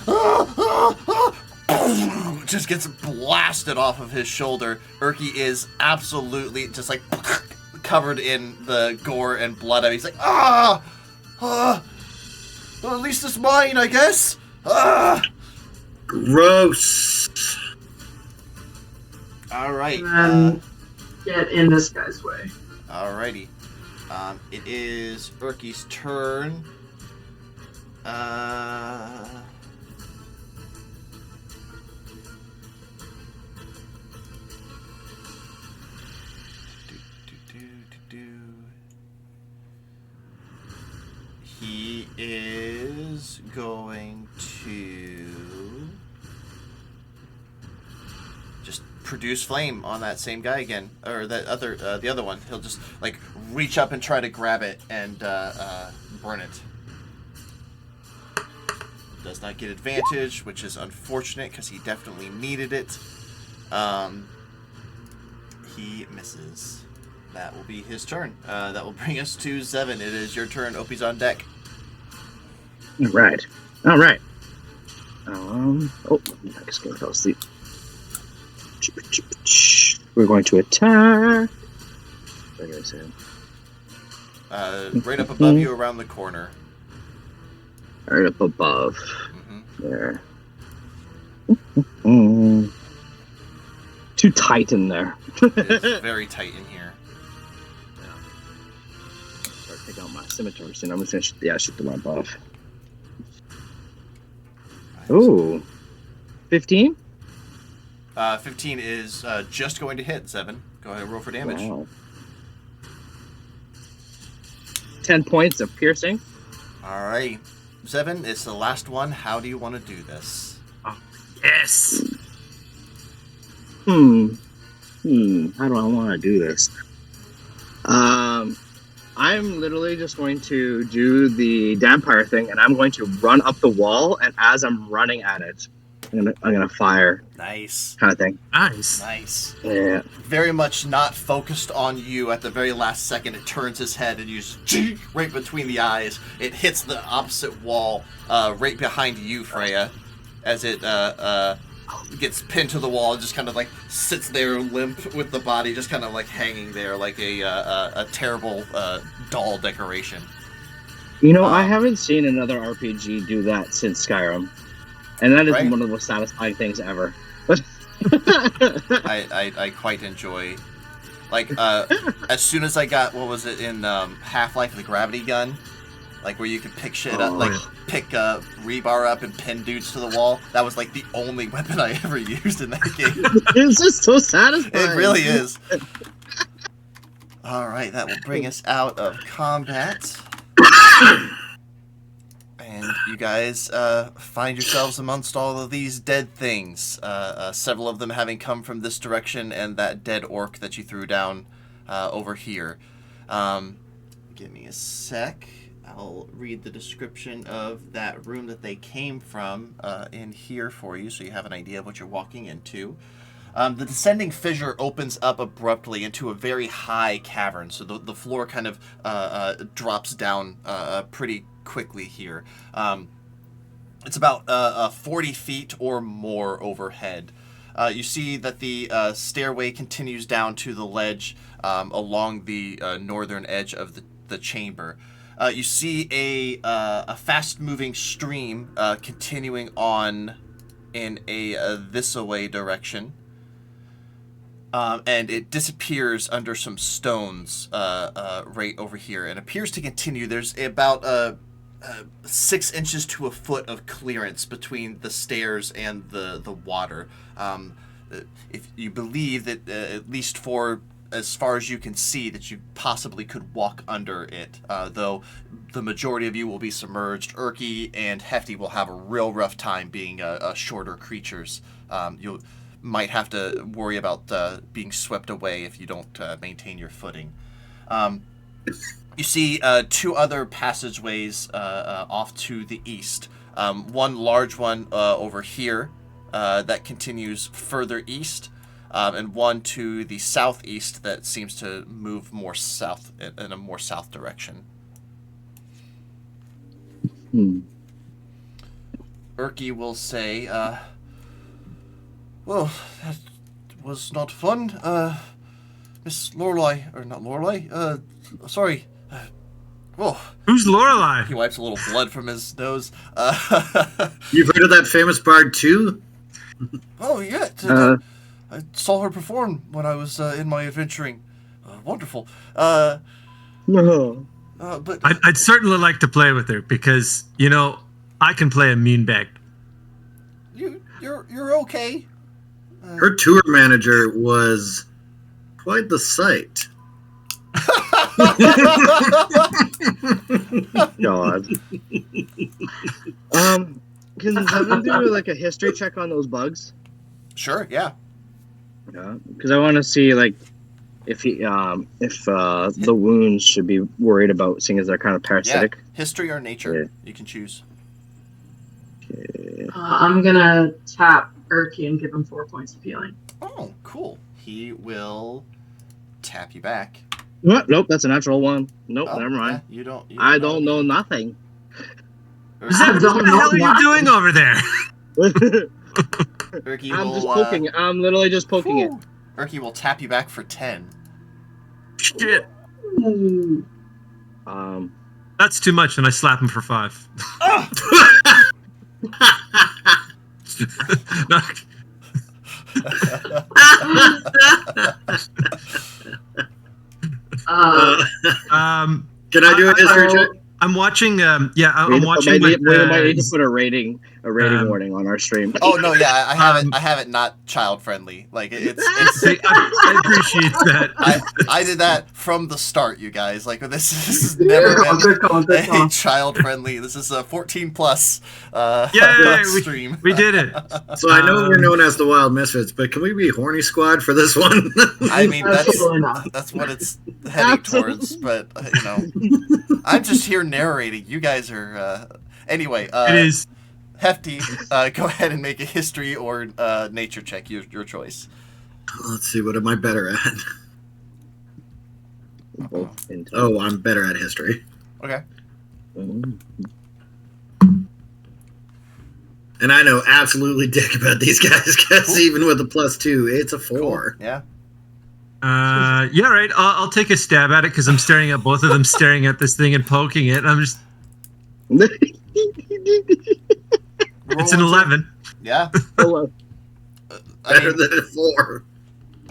just gets blasted off of his shoulder. Urki is absolutely just like covered in the gore and blood. He's like, well, at least it's mine, I guess. Gross. All right. And then get in this guy's way. Alrighty. It is Urki's turn. He is going to just produce flame on that same guy again, or that other, the other one. He'll just like reach up and try to grab it and burn it. Does not get advantage, which is unfortunate because he definitely needed it. He misses. That will be his turn. That will bring us to Zevin. It is your turn. Opie's on deck. All right. Oh, I'm just gonna fall asleep. We're going to attack. What did I say? Right up above you, around the corner. Right up above. Mm-hmm. There. Too tight in there. It's very tight in here. Start taking out my scimitar soon. I'm just gonna shoot the one above. Ooh. 15? 15 is just going to hit, Zevin. Go ahead and roll for damage. Wow. 10 points of piercing. Alright. Zevin, it's the last one. How do you want to do this? Yes. How do I want to do this? I'm literally just going to do the Dampire thing, and I'm going to run up the wall, and as I'm running at it, I'm gonna fire, Nice. kind of thing. Nice. Nice. Yeah. Very much not focused on you at the very last second. It turns his head and you just right between the eyes. It hits the opposite wall right behind you, Freya, as it gets pinned to the wall and just kind of like sits there limp with the body just kind of like hanging there like a terrible doll decoration. You know, I haven't seen another RPG do that since Skyrim, and that is Right. one of the most satisfying things ever. I quite enjoy, like, as soon as I got, what was it in Half-Life, the gravity gun, like where you could pick shit up, like pick rebar up and pin dudes to the wall. That was like the only weapon I ever used in that game. It's just so satisfying. It really is. All right, that will bring us out of combat. And you guys find yourselves amongst all of these dead things. Several of them having come from this direction, and that dead orc that you threw down over here. Give me a sec. I'll read the description of that room that they came from in here for you, so you have an idea of what you're walking into. The descending fissure opens up abruptly into a very high cavern, so the floor kind of drops down pretty quickly here. It's about 40 feet or more overhead. You see that the stairway continues down to the ledge along the northern edge of the chamber. You see a fast-moving stream continuing on in a this-a-way direction. And it disappears under some stones right over here and appears to continue. There's about 6 inches to a foot of clearance between the stairs and the water. If you believe that at least for as far as you can see that you possibly could walk under it, though the majority of you will be submerged. Erky and Hefty will have a real rough time being shorter creatures. You might have to worry about being swept away if you don't maintain your footing. You see 2 other passageways off to the east. One large one over here that continues further east, and one to the southeast that seems to move more south in a more south direction. Erky will say, well, that was not fun. Miss Lorelei, or not Lorelei, sorry. Whoa. Who's Lorelei? He wipes a little blood from his nose. You've heard of that famous bard too? Oh, yeah. I saw her perform when I was in my adventuring. Wonderful. No. But I'd certainly like to play with her because, I can play a mean bag. you're okay. Her tour manager was quite the sight. God. Can Devin do like a history check on those bugs? Sure, yeah. Yeah, because I want to see like if the wounds should be worried about, seeing as they're kind of parasitic. Yeah. History or nature, you can choose. Okay. I'm gonna tap Erky and give him 4 points of healing. Oh, cool. He will tap you back. What? Nope, that's a natural one. Nope, Oh, never mind. Yeah, you don't I don't know nothing. What the hell are you doing over there? Erky I'm will, just poking it. I'm literally just poking it. Erky will tap you back for 10. Shit. Ooh. That's too much, and I slap him for 5. No. Can I do a history check? I'm watching. I'm We watching. might need to put a rating warning on our stream. Oh no, yeah, I have it not child friendly. Like it's I appreciate that. I did that from the start, you guys. Like this has never been a child friendly. This is a 14 plus stream. We did it. So I know we're known as the Wild Misfits, but can we be Horny Squad for this one? I mean, Absolutely not. that's what it's heading towards. But I'm just here narrating. You guys are anyway. It is. Hefty, go ahead and make a history or nature check. Your choice. Let's see, what am I better at? Oh, I'm better at history. Okay. And I know absolutely dick about these guys, because even with a +2, it's a 4. Cool. Yeah. Yeah, right. I'll take a stab at it because I'm staring at both of them, staring at this thing and poking it. And I'm just. It's an 11. Yeah. Better than a 4.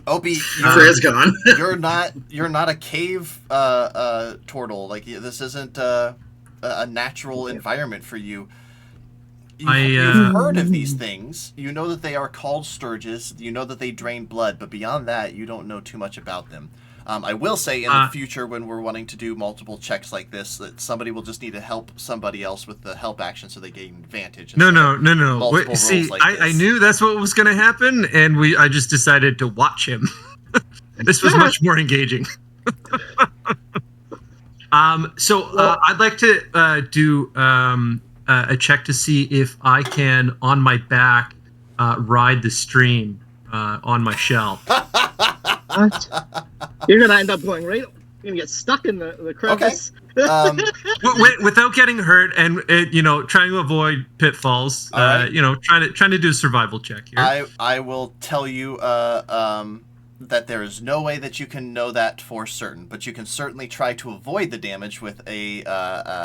Opie, Freya's gone. you're not a cave turtle. Like this isn't a natural environment for you. You've heard of these things. You know that they are called sturges. You know that they drain blood, but beyond that, you don't know too much about them. I will say in the future, when we're wanting to do multiple checks like this, that somebody will just need to help somebody else with the help action so they gain advantage. No. Wait, see, I knew that's what was going to happen, and I just decided to watch him. This was much more engaging. I'd like to do a check to see if I can, on my back, ride the stream on my shell. What? You're gonna end up going right. You're gonna get stuck in the crevice. Okay. Without getting hurt, and trying to avoid pitfalls. Right. Trying to do a survival check here. I will tell you that there is no way that you can know that for certain, but you can certainly try to avoid the damage with a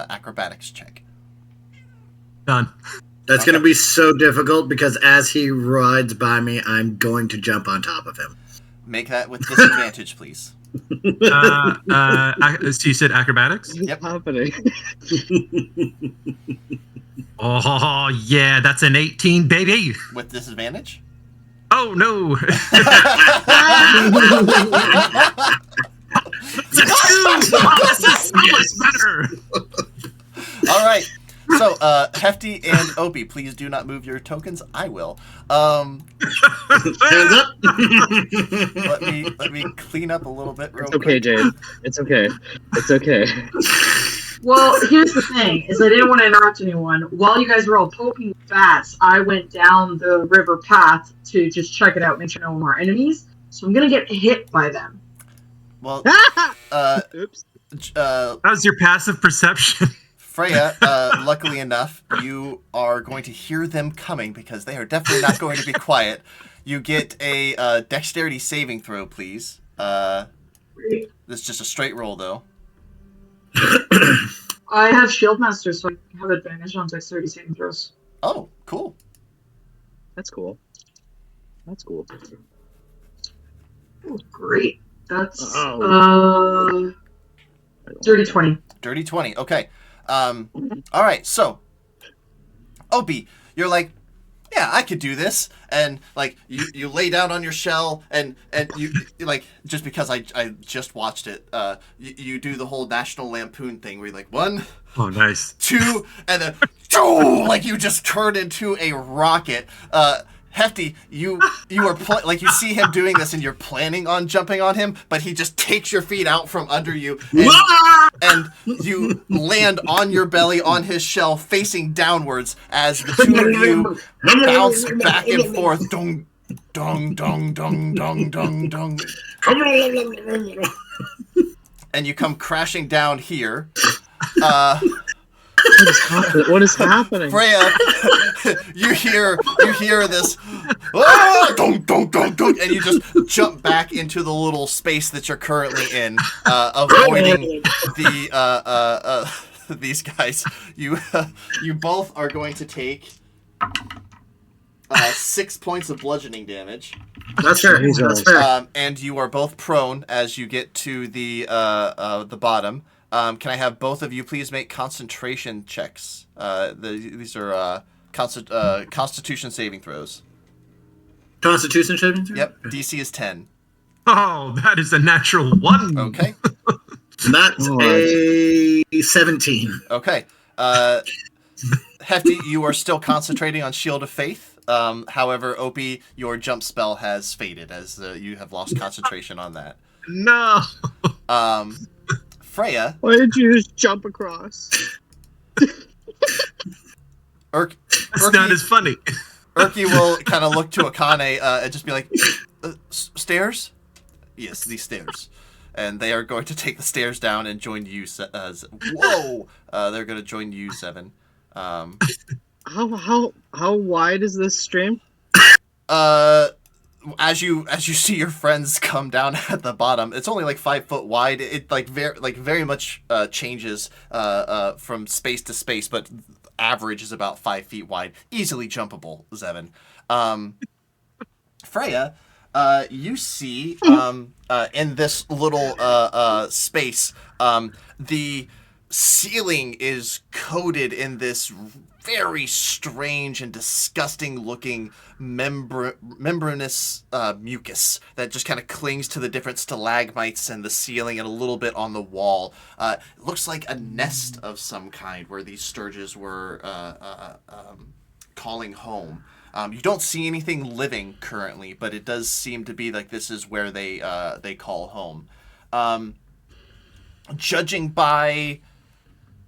acrobatics check. Done. That's going to be so difficult because as he rides by me, I'm going to jump on top of him. Make that with disadvantage, please. So you said acrobatics? What's Yep. happening? Oh yeah, that's an 18, baby. With disadvantage. Oh no. That's a 2. Oh, this is so much better. All right. So, Hefty and Opie, please do not move your tokens. I will. Hands up. Let me clean up a little bit real It's okay, quick. Jade. It's okay. It's okay. Well, here's the thing: is I didn't want to interrupt anyone. While you guys were all poking bats, I went down the river path to just check it out, make sure no more enemies. So I'm gonna get hit by them. Well, Oops. How's your passive perception? Freya, luckily enough, you are going to hear them coming because they are definitely not going to be quiet. You get a dexterity saving throw, please. Great. This is just a straight roll, though. I have Shield Master, so I have advantage on dexterity saving throws. Oh, cool. That's cool. That's cool. Oh, great. That's Oh. dirty 20. Dirty 20. Okay. All right. So, Opie, you're like, yeah, I could do this, and like you lay down on your shell, and you like, just because I just watched it, you do the whole National Lampoon thing where you're like 1, Oh, nice. 2, and then like you just turn into a rocket. Hefty, you are like you see him doing this, and you're planning on jumping on him, but he just takes your feet out from under you, and you land on your belly on his shell, facing downwards, as the two of you bounce back and forth. Dong, dong, dong, dong, dong, dong, dong. And you come crashing down here. What is happening? Freya, you hear this, ah, dong, dong, dong, dong, and you just jump back into the little space that you're currently in, avoiding the these guys. You both are going to take 6 points of bludgeoning damage. That's fair. That's fair. And you are both prone as you get to the bottom. Can I have both of you please make concentration checks? These are Constitution saving throws. Constitution saving throw? Yep, DC is 10. Oh, that is a natural 1. Okay. That's a 17. Okay. Hefty, you are still concentrating on Shield of Faith. However, Opie, your jump spell has faded as you have lost concentration on that. No. Freya. Why did you just jump across? That's not as funny. Urki will kind of look to Akane and just be like, stairs? Yes, these stairs. And they are going to take the stairs down and join you. Whoa! They're going to join you, Seven. How wide is this stream? As you see your friends come down at the bottom, it's only like 5 foot wide. It very much changes from space to space, but average is about 5 feet wide. Easily jumpable, Zevin. Freya, you see in this little space, the ceiling is coated in this very strange and disgusting looking membranous mucus that just kind of clings to the different stalagmites and the ceiling and a little bit on the wall. It looks like a nest of some kind where these sturges were calling home. You don't see anything living currently, but it does seem to be like this is where they call home. Judging by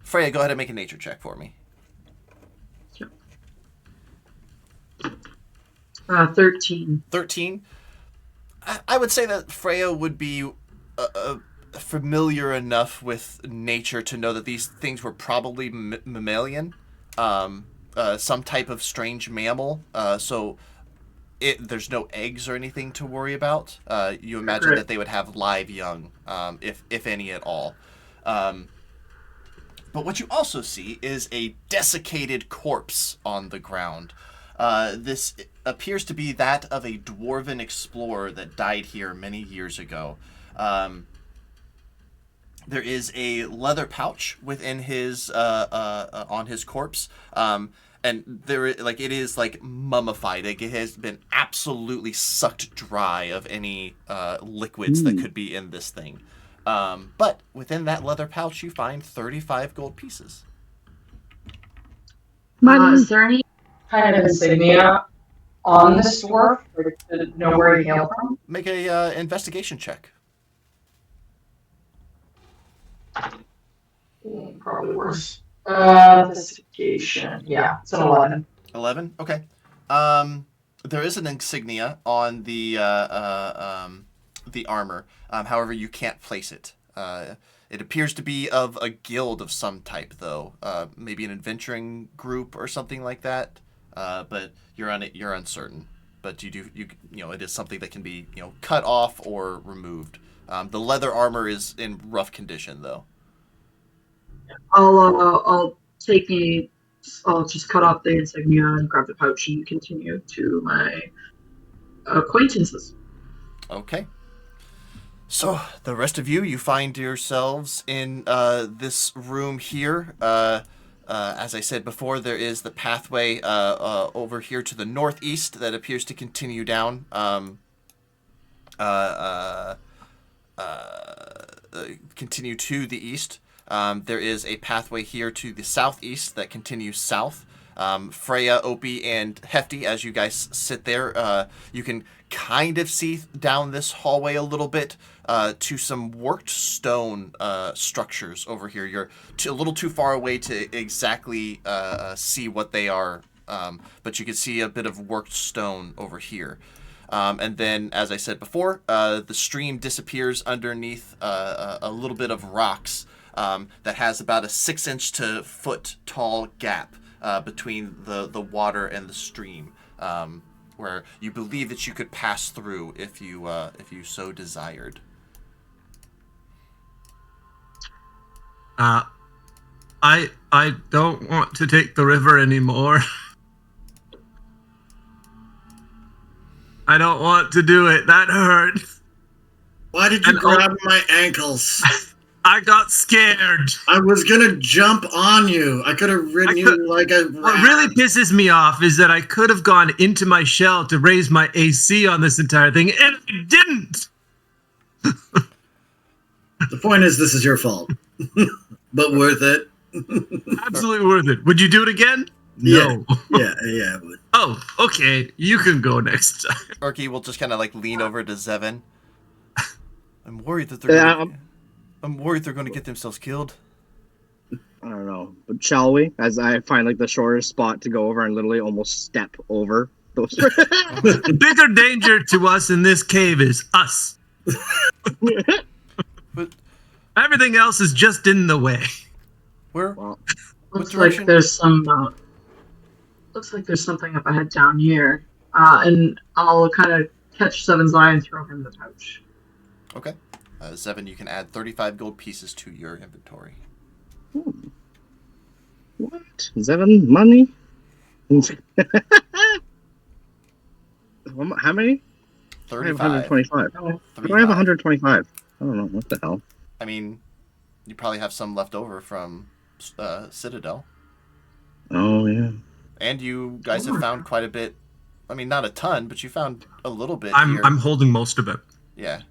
Freya, go ahead and make a nature check for me. 13. 13. I would say that Freya would be familiar enough with nature to know that these things were probably mammalian, some type of strange mammal. So there's no eggs or anything to worry about. You imagine that they would have live young, if any at all. But what you also see is a desiccated corpse on the ground. This appears to be that of a dwarven explorer that died here many years ago. There is a leather pouch within his on his corpse, and it is like mummified. Like, it has been absolutely sucked dry of any liquids that could be in this thing. But within that leather pouch, you find 35 gold pieces. Is there any kind of insignia on this dwarf to know where he hailed from? Make a investigation check. Probably worse. Investigation. Yeah, it's an 11. 11. Okay. There is an insignia on the armor. However, you can't place it. It appears to be of a guild of some type, though. Maybe an adventuring group or something like that. But you're uncertain. But it is something that can be cut off or removed. The leather armor is in rough condition, though. I'll just cut off the insignia and grab the pouch and continue to my acquaintances. Okay. So the rest of you find yourselves in this room here. As I said before, there is the pathway over here to the northeast that appears to continue down. Continue to the east. There is a pathway here to the southeast that continues south. Freya, Opie, and Hefty, as you guys sit there, you can kind of see down this hallway a little bit to some worked stone structures over here. You're a little too far away to exactly see what they are, but you can see a bit of worked stone over here. And then, as I said before, the stream disappears underneath a little bit of rocks that has about a 6-inch to foot tall gap between the water and the stream, where you believe that you could pass through if you so desired. I don't want to take the river anymore. I don't want to do it. That hurts. Why did you grab my ankles? I got scared. I was gonna jump on you. I could have ridden you like a rat. What really pisses me off is that I could have gone into my shell to raise my AC on this entire thing, and I didn't. The point is, this is your fault. But worth it. Absolutely worth it. Would you do it again? No. Yeah, I would. Oh, okay. You can go next time. Urki will just kind of like lean over to Zevin. I'm worried that they're going to get themselves killed. I don't know, but shall we? As I find like the shortest spot to go over and literally almost step over those. The bigger danger to us in this cave is us. But everything else is just in the way. What Looks direction? like there's some. Looks like there's something up ahead down here, and I'll kind of catch Seven's eye and throw him the pouch. Okay. Zevin, you can add 35 gold pieces to your inventory. What? 7 money? How many? 35. I have 125. How do I have 125? I don't know. What the hell? I mean, you probably have some left over from Citadel. Oh, yeah. And you guys have found quite a bit. I mean, not a ton, but you found a little bit here. I'm holding most of it. Yeah.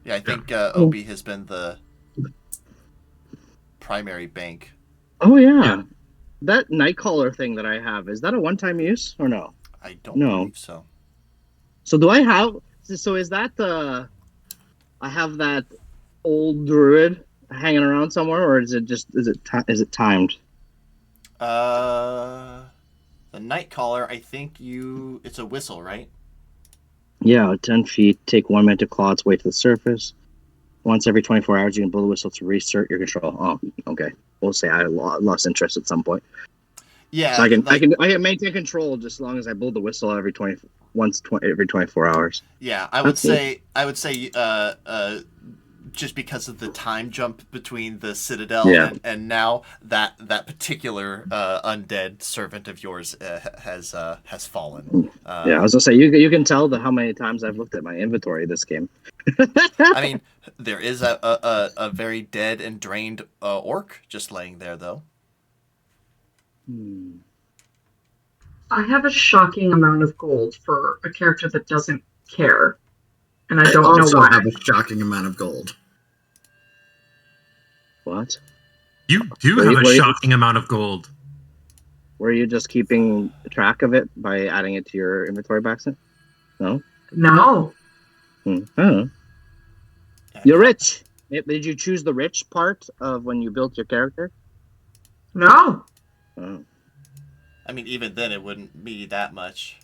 Yeah, I think Opie has been the primary bank. Oh, yeah. That Nightcaller thing that I have, is that a one-time use or no? I don't believe so. So do I have... So is that the... I have that old druid hanging around somewhere, or is it just... Is it timed? The Nightcaller, I think it's a whistle, right? Yeah, 10 feet, take 1 minute to claw its way to the surface. Once every 24 hours, you can blow the whistle to reassert your control. Oh, okay. We'll say I lost interest at some point. Yeah. So I can maintain control just as long as I blow the whistle every 24 hours. Yeah, I would say just because of the time jump between the Citadel and now that particular undead servant of yours has fallen. I was gonna say you can tell how many times I've looked at my inventory this game. I mean, there is a very dead and drained orc just laying there, though. I have a shocking amount of gold for a character that doesn't care, and I don't know also why. have a shocking amount of gold. What? You do have a shocking amount of gold. Were you just keeping track of it by adding it to your inventory box? No? No. I don't know. You're rich. Did you choose the rich part of when you built your character? No. Oh. I mean, even then, it wouldn't be that much.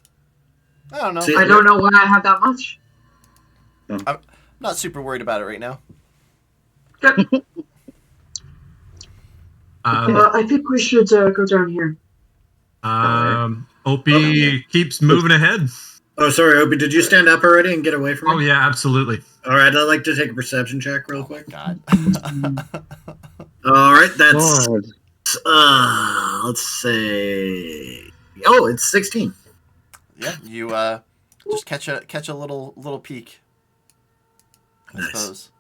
I don't know. See, I don't know why I have that much. I'm not super worried about it right now. Good. I think we should go down here. Opie keeps moving ahead. Oh, sorry, Opie. Did you stand up already and get away from me? Oh, yeah, absolutely. All right, I'd like to take a perception check real quick. God. All right, that's God. let's say. Oh, it's 16. Yeah, you just catch a little peek. I Nice. suppose.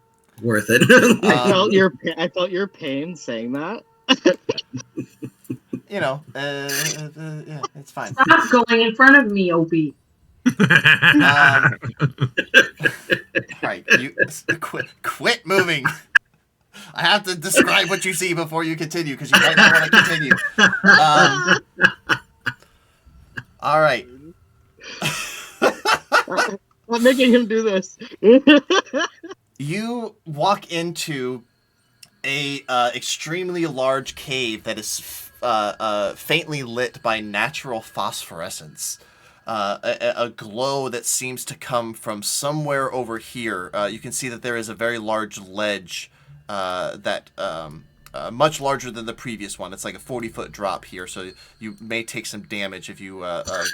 Worth it. I felt your pain saying that. You know, yeah, it's fine. Stop going in front of me, Opie. All right, you quit moving. I have to describe what you see before you continue, because you might not want to continue. All right. I'm making him do this. You walk into a extremely large cave that is faintly lit by natural phosphorescence. A glow that seems to come from somewhere over here. You can see that there is a very large ledge that much larger than the previous one. It's like a 40-foot drop here, so you may take some damage if you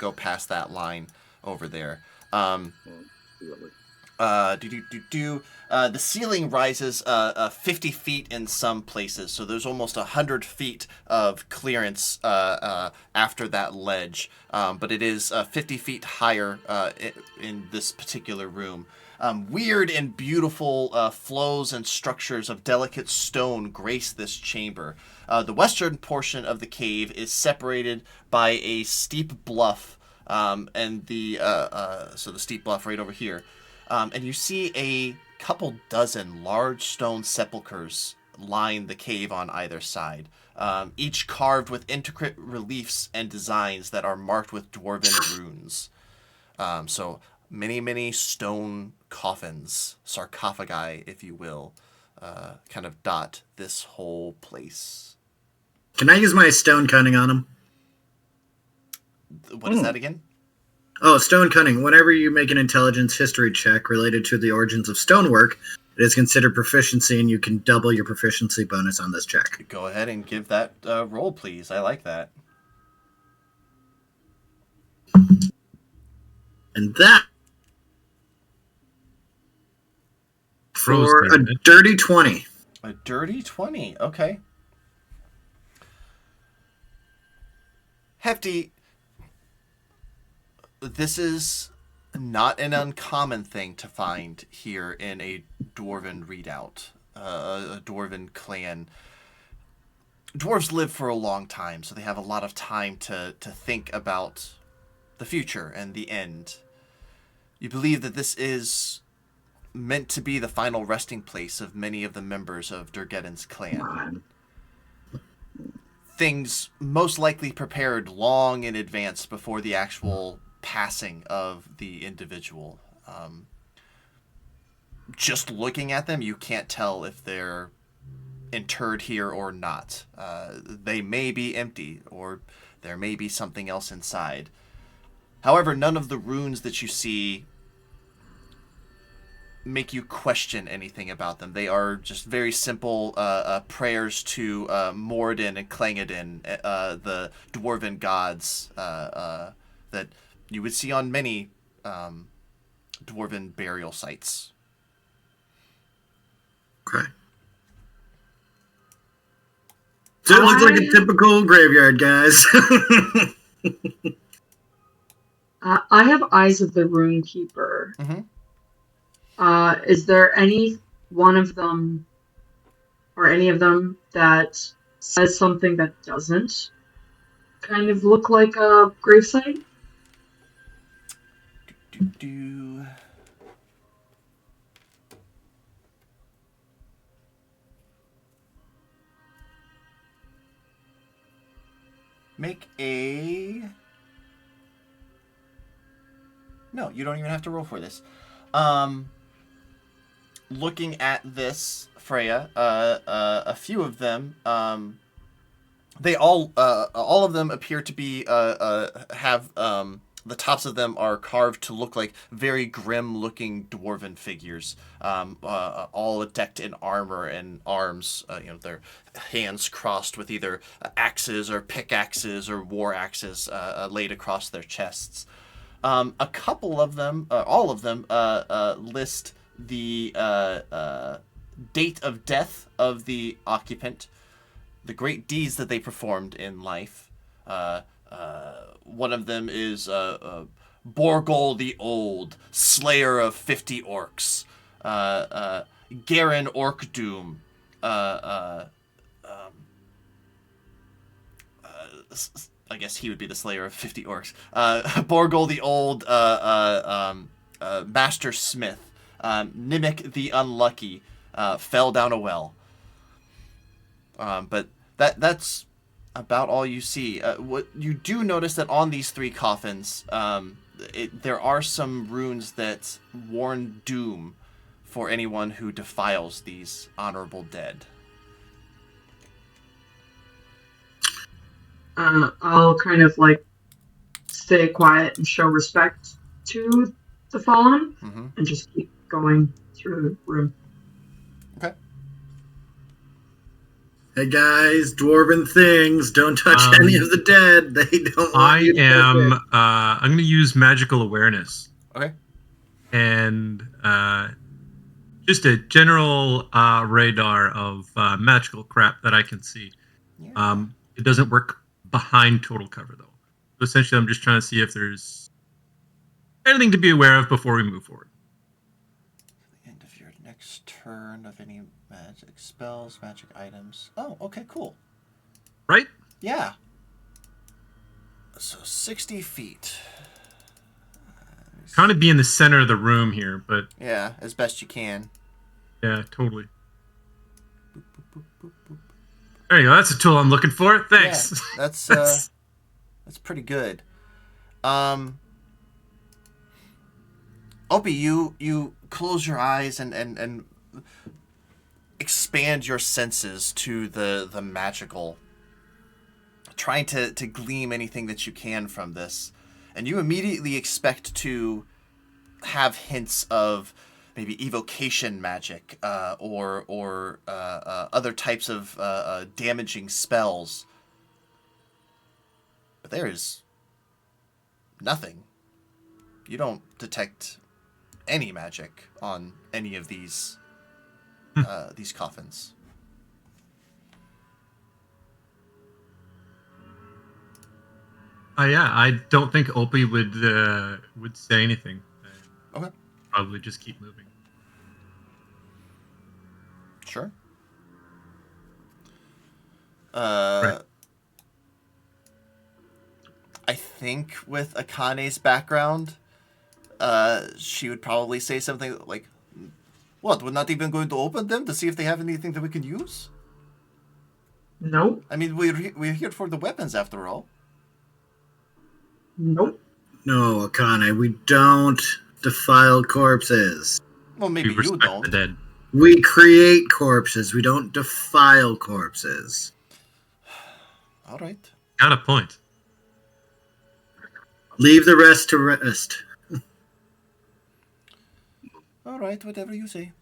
go past that line over there. The ceiling rises 50 feet in some places, so there's almost 100 feet of clearance after that ledge, but it is 50 feet higher in this particular room. Weird and beautiful flows and structures of delicate stone grace this chamber. The western portion of the cave is separated by a steep bluff, and so the steep bluff right over here. And you see a couple dozen large stone sepulchres line the cave on either side, each carved with intricate reliefs and designs that are marked with dwarven runes. So many stone coffins, sarcophagi, if you will, kind of dot this whole place. Can I use my stone cunning on him? What is that again? Oh, stone cunning. Whenever you make an intelligence history check related to the origins of stonework, it is considered proficiency, and you can double your proficiency bonus on this check. Go ahead and give that roll, please. I like that. And that for a dirty 20. A dirty 20. Okay. Hefty, this is not an uncommon thing to find here in a dwarven readout, a dwarven clan. Dwarves live for a long time, so they have a lot of time to think about the future and the end. You believe that this is meant to be the final resting place of many of the members of Durgeddon's clan. Things most likely prepared long in advance before the actual passing of the individual. Just looking at them, you can't tell if they're interred here or not. They may be empty, or there may be something else inside. However, none of the runes that you see make you question anything about them. They are just very simple prayers to Moradin and Clangadin, the dwarven gods that you would see on many dwarven burial sites. Okay. So it looks like a typical graveyard, guys. I have Eyes of the Rune Keeper. Mm-hmm. Is there any one of them or any of them that says something that doesn't kind of look like a gravesite? Do. Make a. No, you don't even have to roll for this. Looking at this, Freya, a few of them, they all of them appear to be have the tops of them are carved to look like very grim-looking dwarven figures, all decked in armor and arms. Their hands crossed with either axes or pickaxes or war axes laid across their chests. A couple of them, all of them, list the date of death of the occupant, the great deeds that they performed in life. One of them is Borgol the Old, Slayer of 50 Orcs. Garen Orkdoom. I guess he would be the Slayer of 50 Orcs. Borgol the Old, Master Smith. Nimic the Unlucky fell down a well. But that's about all you see. What you do notice that on these 3 coffins, there are some runes that warn doom for anyone who defiles these honorable dead. I'll kind of like stay quiet and show respect to the fallen, and just keep going through the room. Okay. Hey guys, dwarven things, don't touch any of the dead. They don't want you to touch it. I'm going to use magical awareness. Okay. And just a general radar of magical crap that I can see. Yeah. It doesn't work behind total cover, though. So essentially, I'm just trying to see if there's anything to be aware of before we move forward. End of your next turn of any magic spells, magic items. Oh, okay, cool. Right? Yeah. So 60 feet. Kind of be in the center of the room here, but... Yeah, as best you can. Yeah, totally. There you go. That's a tool I'm looking for. Thanks. Yeah, that's pretty good. Opie, you close your eyes and expand your senses to the magical, trying to glean anything that you can from this, and you immediately expect to have hints of maybe evocation magic or other types of damaging spells. But there is nothing. You don't detect any magic on any of these coffins. Yeah, I don't think Opie would say anything. Okay. Probably just keep moving. Sure. Right. I think with Akane's background, she would probably say something like, "What? We're not even going to open them to see if they have anything that we can use?" Nope. I mean, we're here for the weapons after all. Nope. No, Akane, we don't defile corpses. Well, maybe We you respect don't. the dead. We create corpses. We don't defile corpses. All right. Got a point. Leave the rest to rest. All right, whatever you say.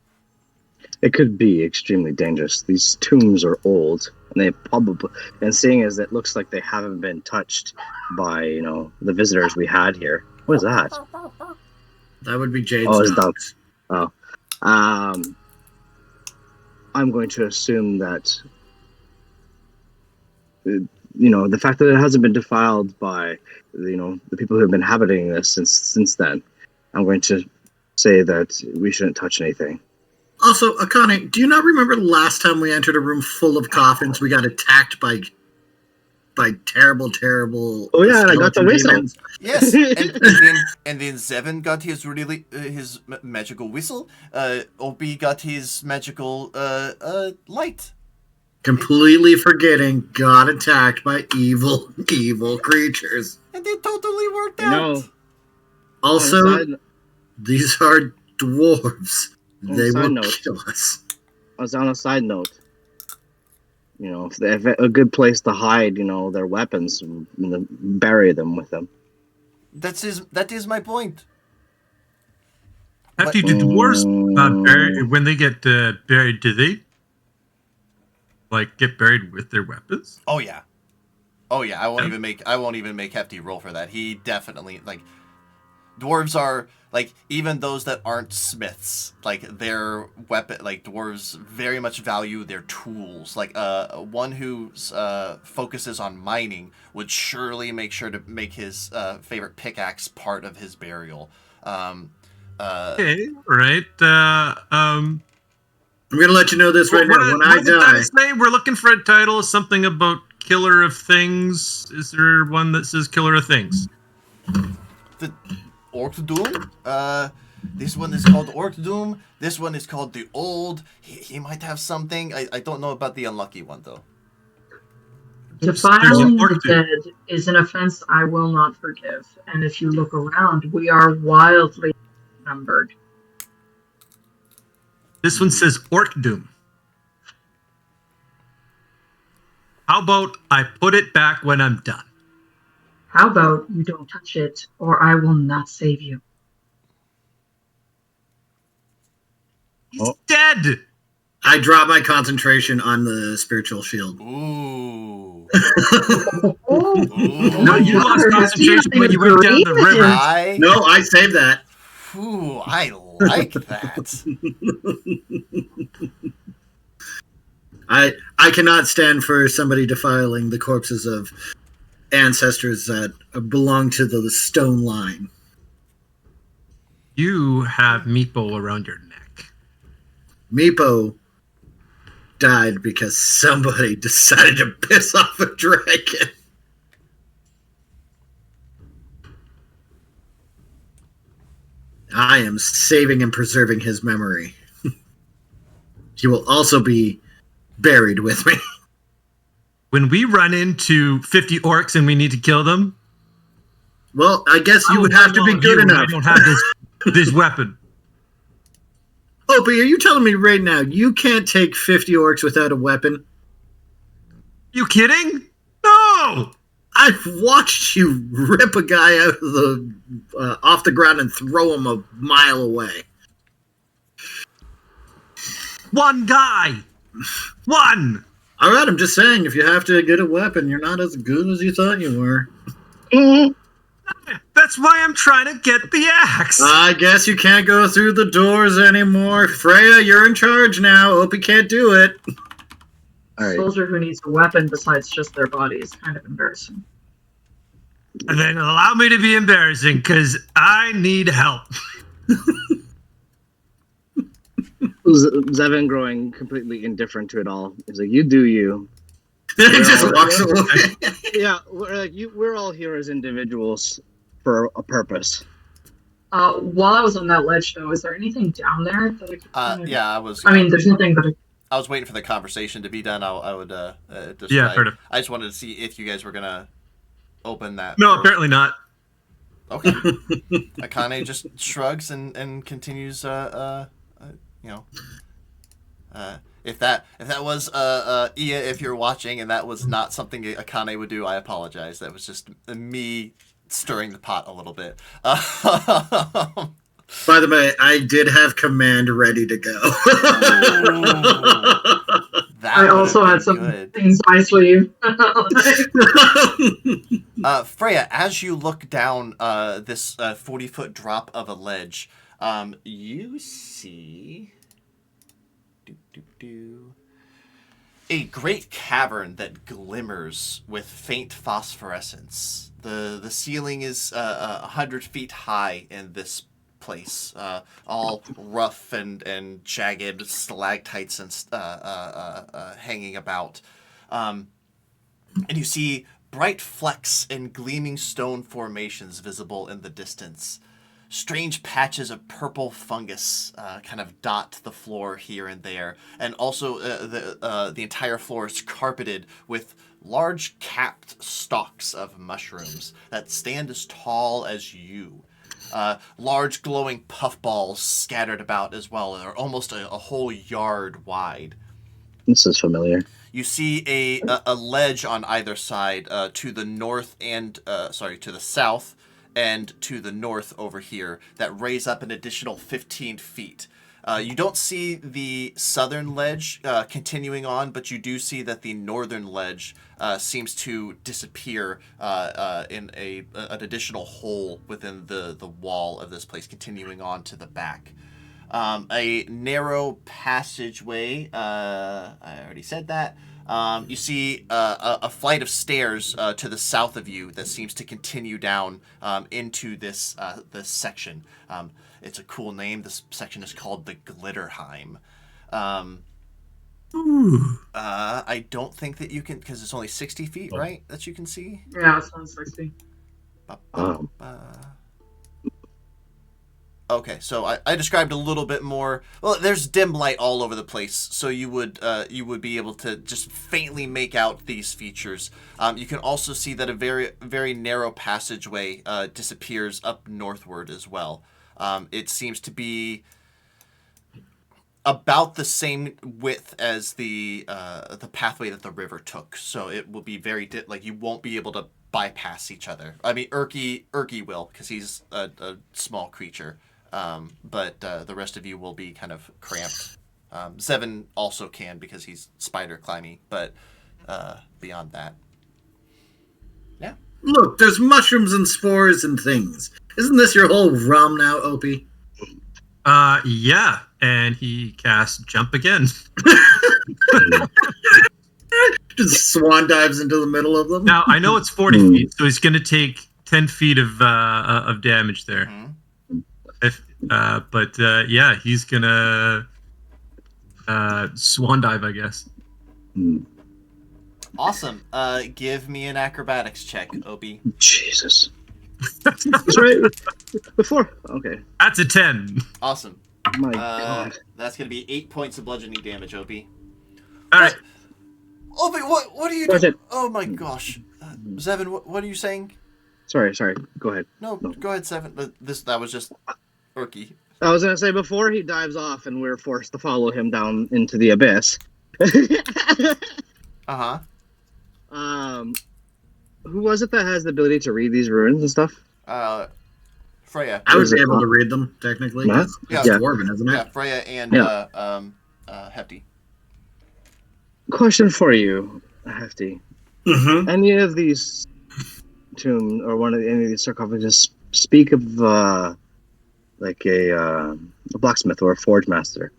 It could be extremely dangerous. These tombs are old, and they probably, and seeing as it looks like they haven't been touched by, the visitors we had here. What is that? That would be Jade's Oh, it's dogs. dogs. Oh. I'm going to assume that, the fact that it hasn't been defiled by, the people who have been inhabiting this since then, I'm going to say that we shouldn't touch anything. Also, Akane, do you not remember the last time we entered a room full of coffins? We got attacked by terrible. Oh yeah, and I got the skeleton whistle. demons. Yes, and then Zevin got his magical whistle. Opie got his magical light. Completely forgetting, got attacked by evil creatures. And they totally worked You out. know, Also, on these are dwarves. On They a side will note. kill us. on a side note, you know, if they have a good place to hide, you know, their weapons, and then bury them with them. That is my point. After do dwarves when they get buried, do they like get buried with their weapons? Oh yeah. I won't even make Hefty roll for that. He definitely dwarves are even those that aren't smiths, their weapon, dwarves very much value their tools. One who focuses on mining would surely make sure to make his favorite pickaxe part of his burial. Okay, right. I'm gonna let you know this right now. When I what did die, that say? We're looking for a title, something about Killer of Things. Is there one that says Killer of Things? The Orc Doom. This one is called Orc Doom. This one is called the Old. He might have something. I don't know about the unlucky one though. Defiling the dead is an offense I will not forgive, and if you look around, we are wildly numbered. This one says Orc Doom. How about I put it back when I'm done? How about you don't touch it, or I will not save you? He's dead! I drop my concentration on the spiritual shield. Ooh. No, you lost concentration when you went down the river. No, I saved that. Ooh, I like that. I cannot stand for somebody defiling the corpses of ancestors that belong to the stone line. You have Meepo around your neck. Meepo died because somebody decided to piss off a dragon. I am saving and preserving his memory. He will also be buried with me. When we run into 50 orcs and we need to kill them, well, I guess you would have to be good enough. I don't have this weapon. Oh, but are you telling me right now you can't take 50 orcs without a weapon? You kidding? No! I've watched you rip a guy out of the off the ground and throw him a mile away. One guy! One! All right, I'm just saying, if you have to get a weapon, you're not as good as you thought you were. That's why I'm trying to get the axe. I guess you can't go through the doors anymore. Freya, you're in charge now. Opie can't do it. All right. Soldier who needs a weapon besides just their body is kind of embarrassing. And then allow me to be embarrassing, because I need help. Zevin growing completely indifferent to it all. He's like, "You do you." He just walks away. Yeah, we're all here as individuals for a purpose. While I was on that ledge, though, is there anything down there that I could? Yeah, I was. I mean, there's nothing but. I was waiting for the conversation to be done. I would. Yeah, fair enough. I just wanted to see if you guys were gonna open that. No, first. apparently not. Okay. Akane just shrugs and continues. If that was Ia, if you're watching, and that was not something Akane would do, I apologize. That was just me stirring the pot a little bit. By the way, I did have command ready to go. I also had some things in my sleeve. Freya, as you look down this 40-foot drop of a ledge, you see a great cavern that glimmers with faint phosphorescence. The ceiling is 100 feet high in this place, all rough and jagged stalactites and hanging about. And you see bright flecks and gleaming stone formations visible in the distance. Strange patches of purple fungus kind of dot the floor here and there, and also the entire floor is carpeted with large capped stalks of mushrooms that stand as tall as you. Large glowing puffballs scattered about as well. They're almost a whole yard wide. This is familiar. You see a ledge on either side, to the north and to the south and to the north over here, that raise up an additional 15 feet. You don't see the southern ledge continuing on, but you do see that the northern ledge seems to disappear in an additional hole within the wall of this place, continuing on to the back. A narrow passageway. I already said that. You see a flight of stairs to the south of you that seems to continue down into this section. It's a cool name. This section is called the Glitterheim. I don't think that you can, because it's only 60 feet, right? That you can see. Yeah, it's 160. Okay, so I described a little bit more. Well, there's dim light all over the place, so you would be able to just faintly make out these features. You can also see that a very, very narrow passageway disappears up northward as well. It seems to be about the same width as the pathway that the river took, so it will be very you won't be able to bypass each other. I mean, Erky will, because he's a small creature. But the rest of you will be kind of cramped. Zevin also can, because he's spider climbing, but beyond that. Yeah. Look, there's mushrooms and spores and things. Isn't this your whole rum now, Opie? Yeah, and he casts jump again. Just swan dives into the middle of them. Now, I know it's 40 feet, so he's going to take 10 feet of damage there. Mm-hmm. Yeah, he's gonna swan dive, I guess. Awesome. Give me an acrobatics check, Opie. Jesus. That's right. Before. Okay. That's a 10. Awesome. My God. That's gonna be 8 points of bludgeoning damage, Opie. All right. Opie, what are you doing? Oh my gosh. Zevin, what are you saying? Sorry. Go ahead. No, go ahead, Zevin. That was just Erky. I was gonna say, before he dives off and we're forced to follow him down into the abyss. Uh-huh. Who was it that has the ability to read these runes and stuff? Freya. I was able to read them, technically. Not? It's Yeah. Dwarven, isn't it? Yeah, Freya and Hefty. Question for you, Hefty. Mm-hmm. Any of these tombs or any of these sarcophagus speak of like a blacksmith or a forge master?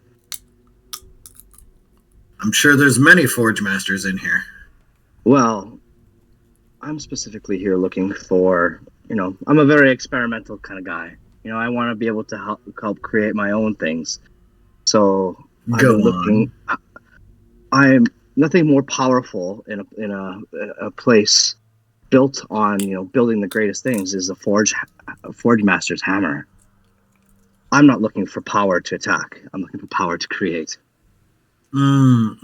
I'm sure there's many forge masters in here. Well, I'm specifically here looking for, I'm a very experimental kind of guy. I want to be able to help create my own things. So I'm nothing more powerful in a place built on, building the greatest things is a forge master's hammer. I'm not looking for power to attack. I'm looking for power to create. Do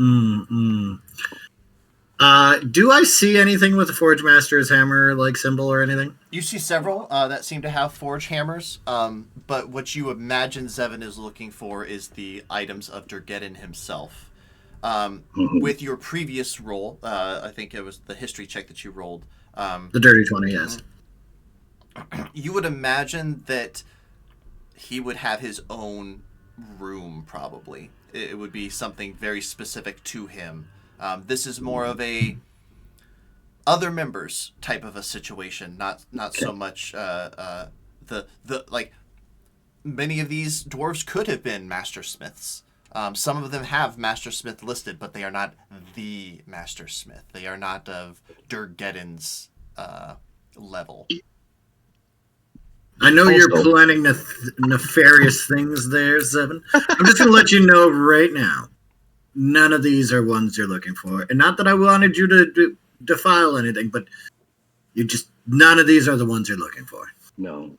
I see anything with the Forge Master's hammer, like symbol or anything? You see several that seem to have forge hammers, but what you imagine Zevin is looking for is the items of Durgeddin himself. With your previous roll, I think it was the history check that you rolled. The dirty 20, yes. You would imagine that he would have his own room, probably. It would be something very specific to him. This is more of a other members type of a situation, not so much many of these dwarves could have been mastersmiths. Some of them have mastersmith listed, but they are not the mastersmith. They are not of Durgeddin's level. I know you're Also- planning nefarious things there, Seven. I'm just gonna let you know right now. None of these are ones you're looking for, and not that I wanted you to defile anything, but none of these are the ones you're looking for. No,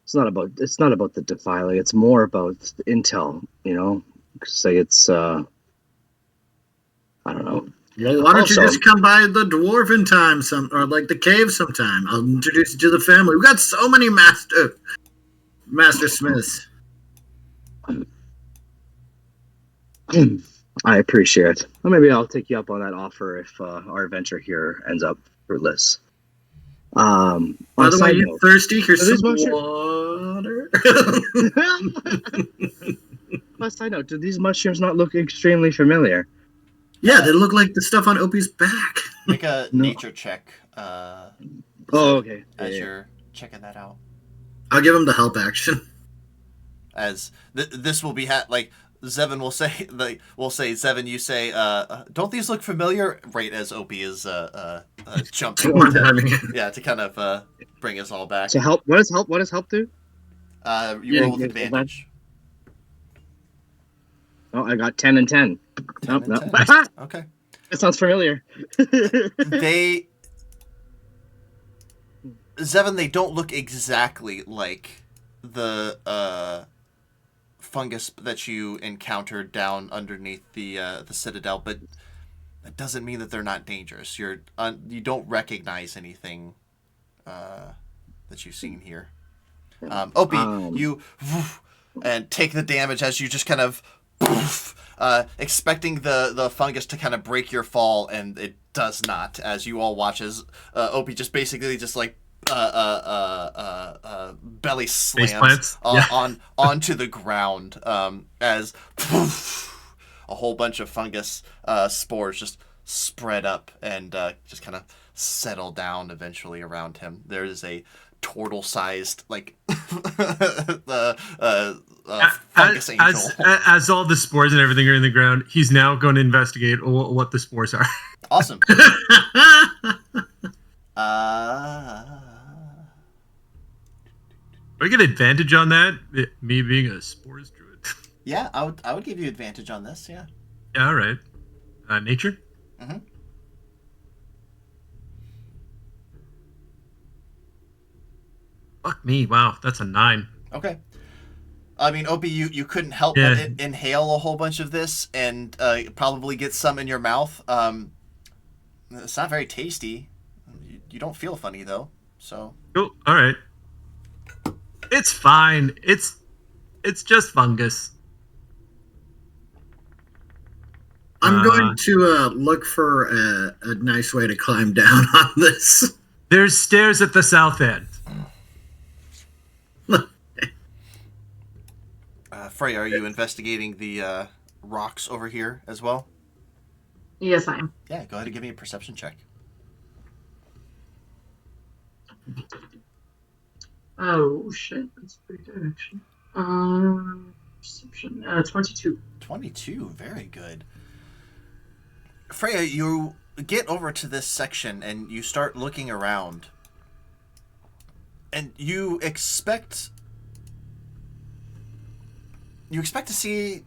it's not about the defiling. It's more about the intel. You know, say it's I don't know. Well, why don't you Also- just come by the dwarven time or like the cave sometime? I'll introduce you to the family. We've got so many master smiths. I appreciate it. Well, maybe I'll take you up on that offer if our adventure here ends up fruitless. By On the a way, side you note, thirsty? Here's Are some these water. on a side note, do these mushrooms not look extremely familiar? Yeah, they look like the stuff on Opie's back. Make a No. nature check. Oh, Zevin, okay. As Yeah. you're checking that out. I'll give him the help action. As this will be like Zevin will say Zevin, you say don't these look familiar, right as Opie is jumping One to, having it. yeah, to kind of bring us all back. So help. What does help do? You Yeah, roll with yeah, advantage. Oh, I got 10 and 10. 10 No, and no. 10. Okay. That sounds familiar. Zevin, they don't look exactly like the fungus that you encountered down underneath the citadel, but that doesn't mean that they're not dangerous. You don't recognize anything that you've seen here. Opie, you and take the damage as you just kind of expecting the fungus to kind of break your fall, and it does not. As you all watch as Opie just basically just like belly slams onto the ground as a whole bunch of fungus spores just spread up and just kind of settle down eventually around him. There is a turtle-sized like fungus angel. As all the spores and everything are in the ground, he's now going to investigate what the spores are. Awesome. Do I get advantage on that? Me being a spores druid. Yeah, I would give you advantage on this. Yeah. Yeah, all right. Nature. Mm-hmm. Fuck me! Wow, that's a 9. Okay. I mean, Opie, you couldn't help but inhale a whole bunch of this and probably get some in your mouth. It's not very tasty. You don't feel funny though, so. Cool. All right. It's fine. It's just fungus. I'm going to look for a nice way to climb down on this. There's stairs at the south end. Freya, are you investigating the rocks over here as well? Yes, I am. Yeah, go ahead and give me a perception check. Oh shit, that's pretty good actually. Perception. 22. 22, very good. Freya, you get over to this section and you start looking around. And you expect to see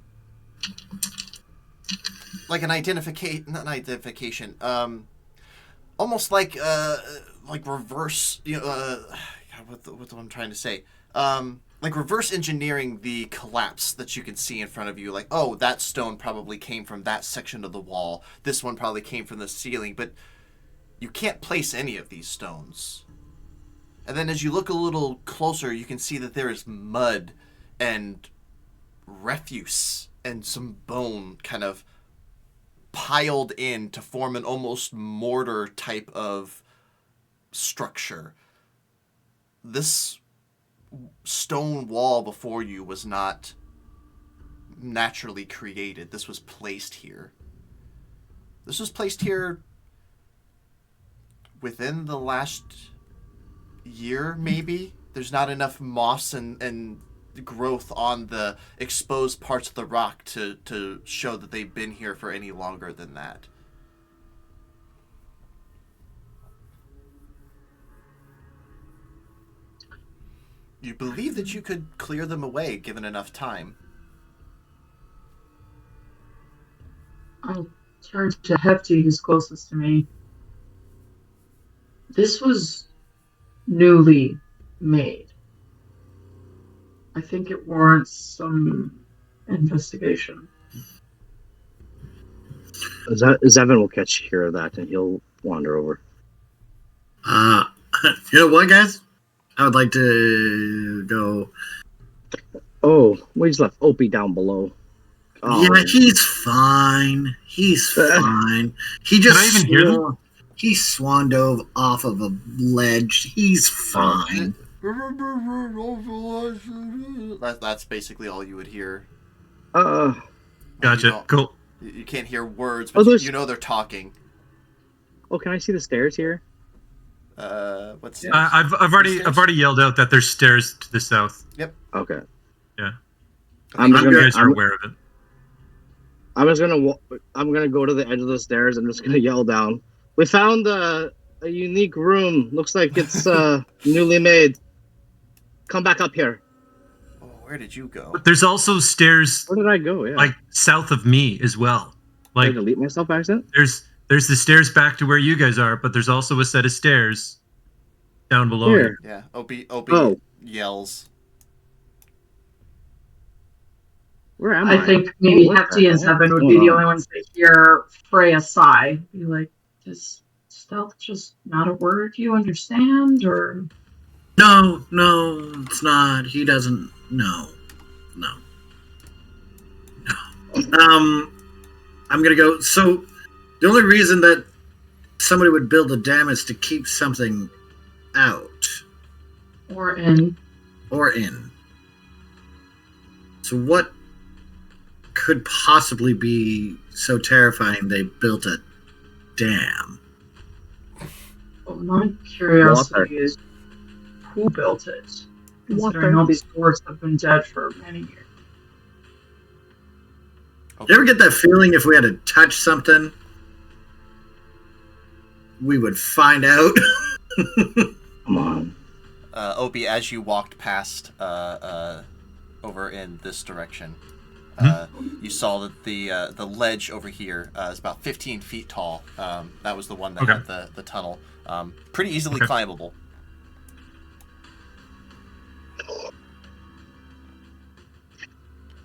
like an identification, almost like reverse, what I'm trying to say, like reverse engineering the collapse that you can see in front of you. Like, oh, that stone probably came from that section of the wall. This one probably came from the ceiling, but you can't place any of these stones. And then as you look a little closer, you can see that there is mud and refuse and some bone kind of piled in to form an almost mortar type of structure. This stone wall before you was not naturally created. This was placed here. This was placed here within the last year, maybe. There's not enough moss and growth on the exposed parts of the rock to show that they've been here for any longer than that. You believe that you could clear them away given enough time. I'll turn to Hefty, who's closest to me. This was newly made. I think it warrants some investigation. Zevin will catch hear of that, and he'll wander over. You know what, guys? I would like to go. Oh, we just left Opie down below. Oh. Yeah, he's fine. He's fine. He just Can I even hear them? He swan dove off of a ledge. He's fine. That's basically all you would hear. Gotcha. You don't- Cool. You can't hear words, but you know they're talking. Oh, can I see the stairs here? What's I've already yelled out that there's stairs to the south. Yep. Okay. Yeah. I'm You guys are aware of it. I'm gonna go to the edge of the stairs. I'm just gonna yell down. We found a unique room. Looks like it's newly made. Come back up here. Oh, where did you go? But there's also stairs Where did I go? Yeah. like south of me as well. Did I Like delete myself by accident? there's the stairs back to where you guys are, but there's also a set of stairs down below Where? here. Yeah, Opie yells. Where am I? I think maybe what Hefty the and heck Seven is would going be the on? only ones that hear Freya sigh. Be like, is stealth just not a word you understand? Or No, it's not. He doesn't. No. I'm gonna go. So, the only reason that somebody would build a dam is to keep something out or in. or in. So, what could possibly be so terrifying they built a dam? Well, my curiosity is who built it? Considering all these dwarves have been dead for many years. You ever get that feeling if we had to touch something, we would find out? Come on. Opie, as you walked past over in this direction, you saw that the ledge over here is about 15 feet tall. That was the one that had the tunnel. Pretty easily climbable.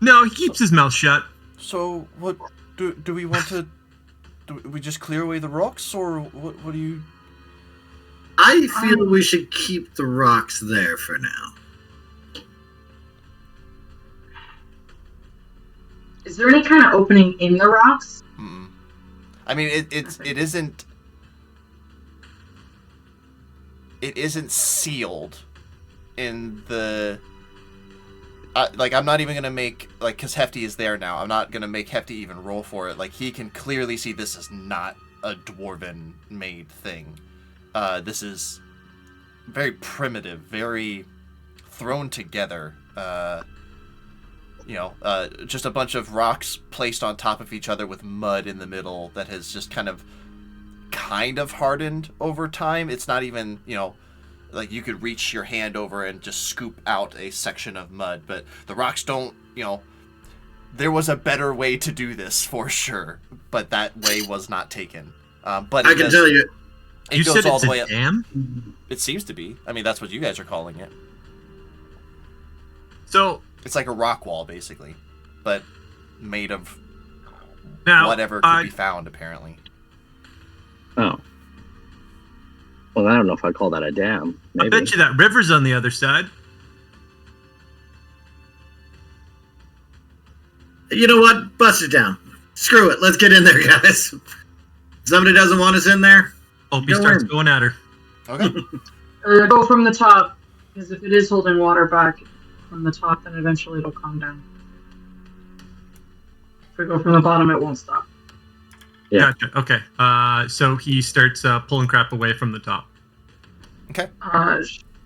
No, he keeps his mouth shut. So, what do we want to? Do we just clear away the rocks, or what do you? I feel we should keep the rocks there for now. Is there any kind of opening in the rocks? Mm-mm. I mean, it isn't sealed in the. Like, I'm not even gonna make, like, because Hefty is there now, I'm not gonna make Hefty even roll for it. Like, he can clearly see this is not a dwarven made thing. This is very primitive, very thrown together. Just a bunch of rocks placed on top of each other with mud in the middle that has just kind of hardened over time. It's not even, like you could reach your hand over and just scoop out a section of mud, but the rocks don't, there was a better way to do this for sure, but that way was not taken. But I can tell you, it You goes said all it's the way a up. dam? It seems to be. I mean, that's what you guys are calling it. So It's like a rock wall, basically, but made of now whatever could be found, apparently. Oh. Well, I don't know if I'd call that a dam. I Maybe. bet you that river's on the other side. you know what? Bust it down. Screw it. Let's get in there, guys. Somebody doesn't want us in there? Opie Go starts in. going at her. Okay. Go from the top, because if it is holding water back from the top, then eventually it'll calm down. If we go from the bottom, it won't stop. Yeah. Gotcha. Okay. So he starts pulling crap away from the top. Okay.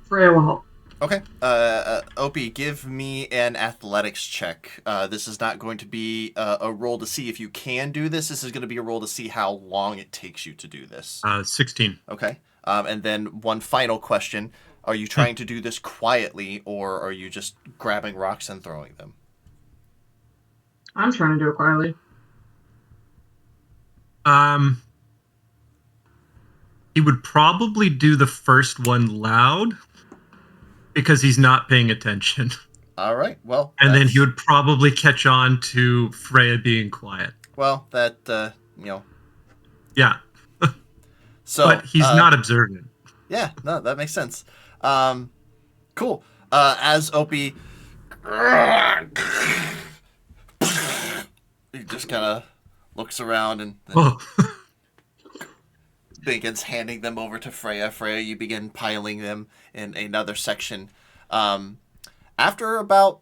Freya will help. Okay. Opie, give me an athletics check. This is not going to be a roll to see if you can do this. This is going to be a roll to see how long it takes you to do this. 16. Okay. And then one final question. Are you trying to do this quietly, or are you just grabbing rocks and throwing them? I'm trying to do it quietly. Um, he would probably do the first one loud because he's not paying attention. All right. Well, And then he would probably catch on to Freya being quiet. Well, that you know. Yeah. So, but he's not observant. Yeah, no, that makes sense. Cool. As Opie, he just kind of looks around and begins handing them over to Freya. Freya, you begin piling them in another section. After about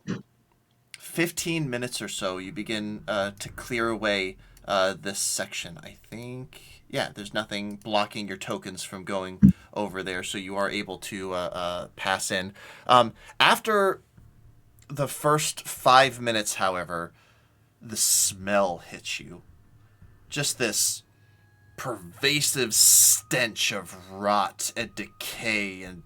15 minutes or so, you begin to clear away this section. I think, yeah, there's nothing blocking your tokens from going over there, so you are able to pass in. After the first 5 minutes, however, the smell hits you. Just this pervasive stench of rot and decay, and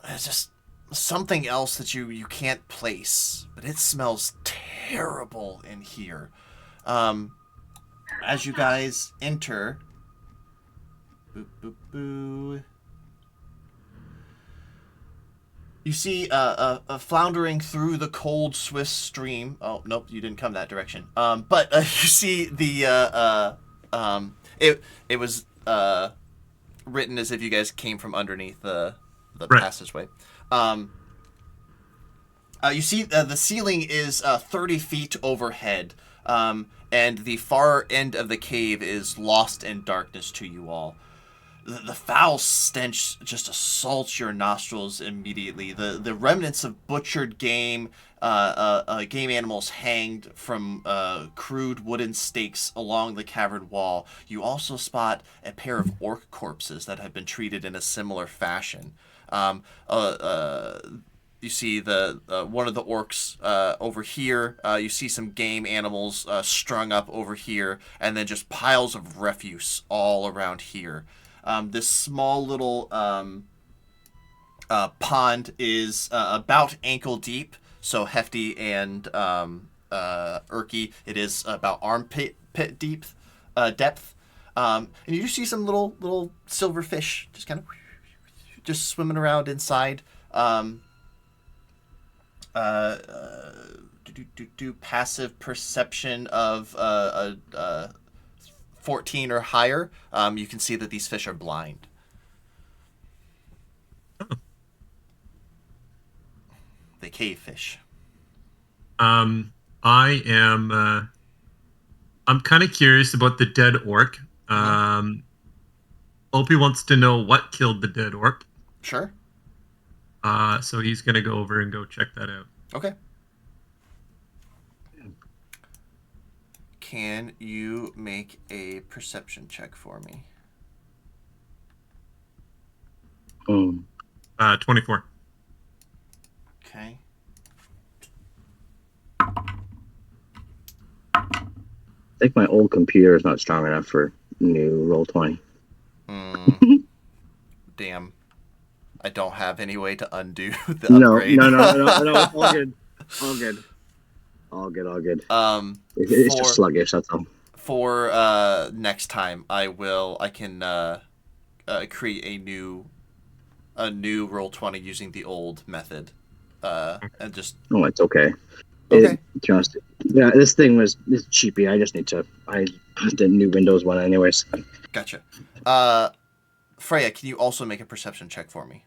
it's just something else that you can't place, but it smells terrible in here. As you guys enter, boo, boo, boo, you see floundering through the cold Swiss stream. Oh nope, you didn't come that direction. But you see the it was written as if you guys came from underneath the right. passageway. You see the ceiling is 30 feet overhead, and the far end of the cave is lost in darkness to you all. The foul stench just assaults your nostrils immediately. The remnants of butchered game animals hanged from crude wooden stakes along the cavern wall. You also spot a pair of orc corpses that have been treated in a similar fashion. You see the one of the orcs over here. You see some game animals strung up over here, and then just piles of refuse all around here. This small little pond is about ankle deep, so Hefty and Erky, it is about armpit deep depth. And you see some little silver fish just kind of just swimming around inside. Passive perception of 14 or higher, you can see that these fish are blind. The cave fish. I'm kind of curious about the dead orc. Opie wants to know what killed the dead orc. Sure. So he's gonna go over and go check that out. Okay. Can you make a perception check for me? 24. Okay. I think my old computer is not strong enough for new Roll20. Damn. I don't have any way to undo the upgrade. No. It's all good. All good. It's just sluggish, that's all. For next time, I can create a new Roll20 using the old method. And just... Oh, it's okay. Okay. This thing was cheapy. I just need to... I put the new Windows one anyways. Gotcha. Freya, can you also make a perception check for me?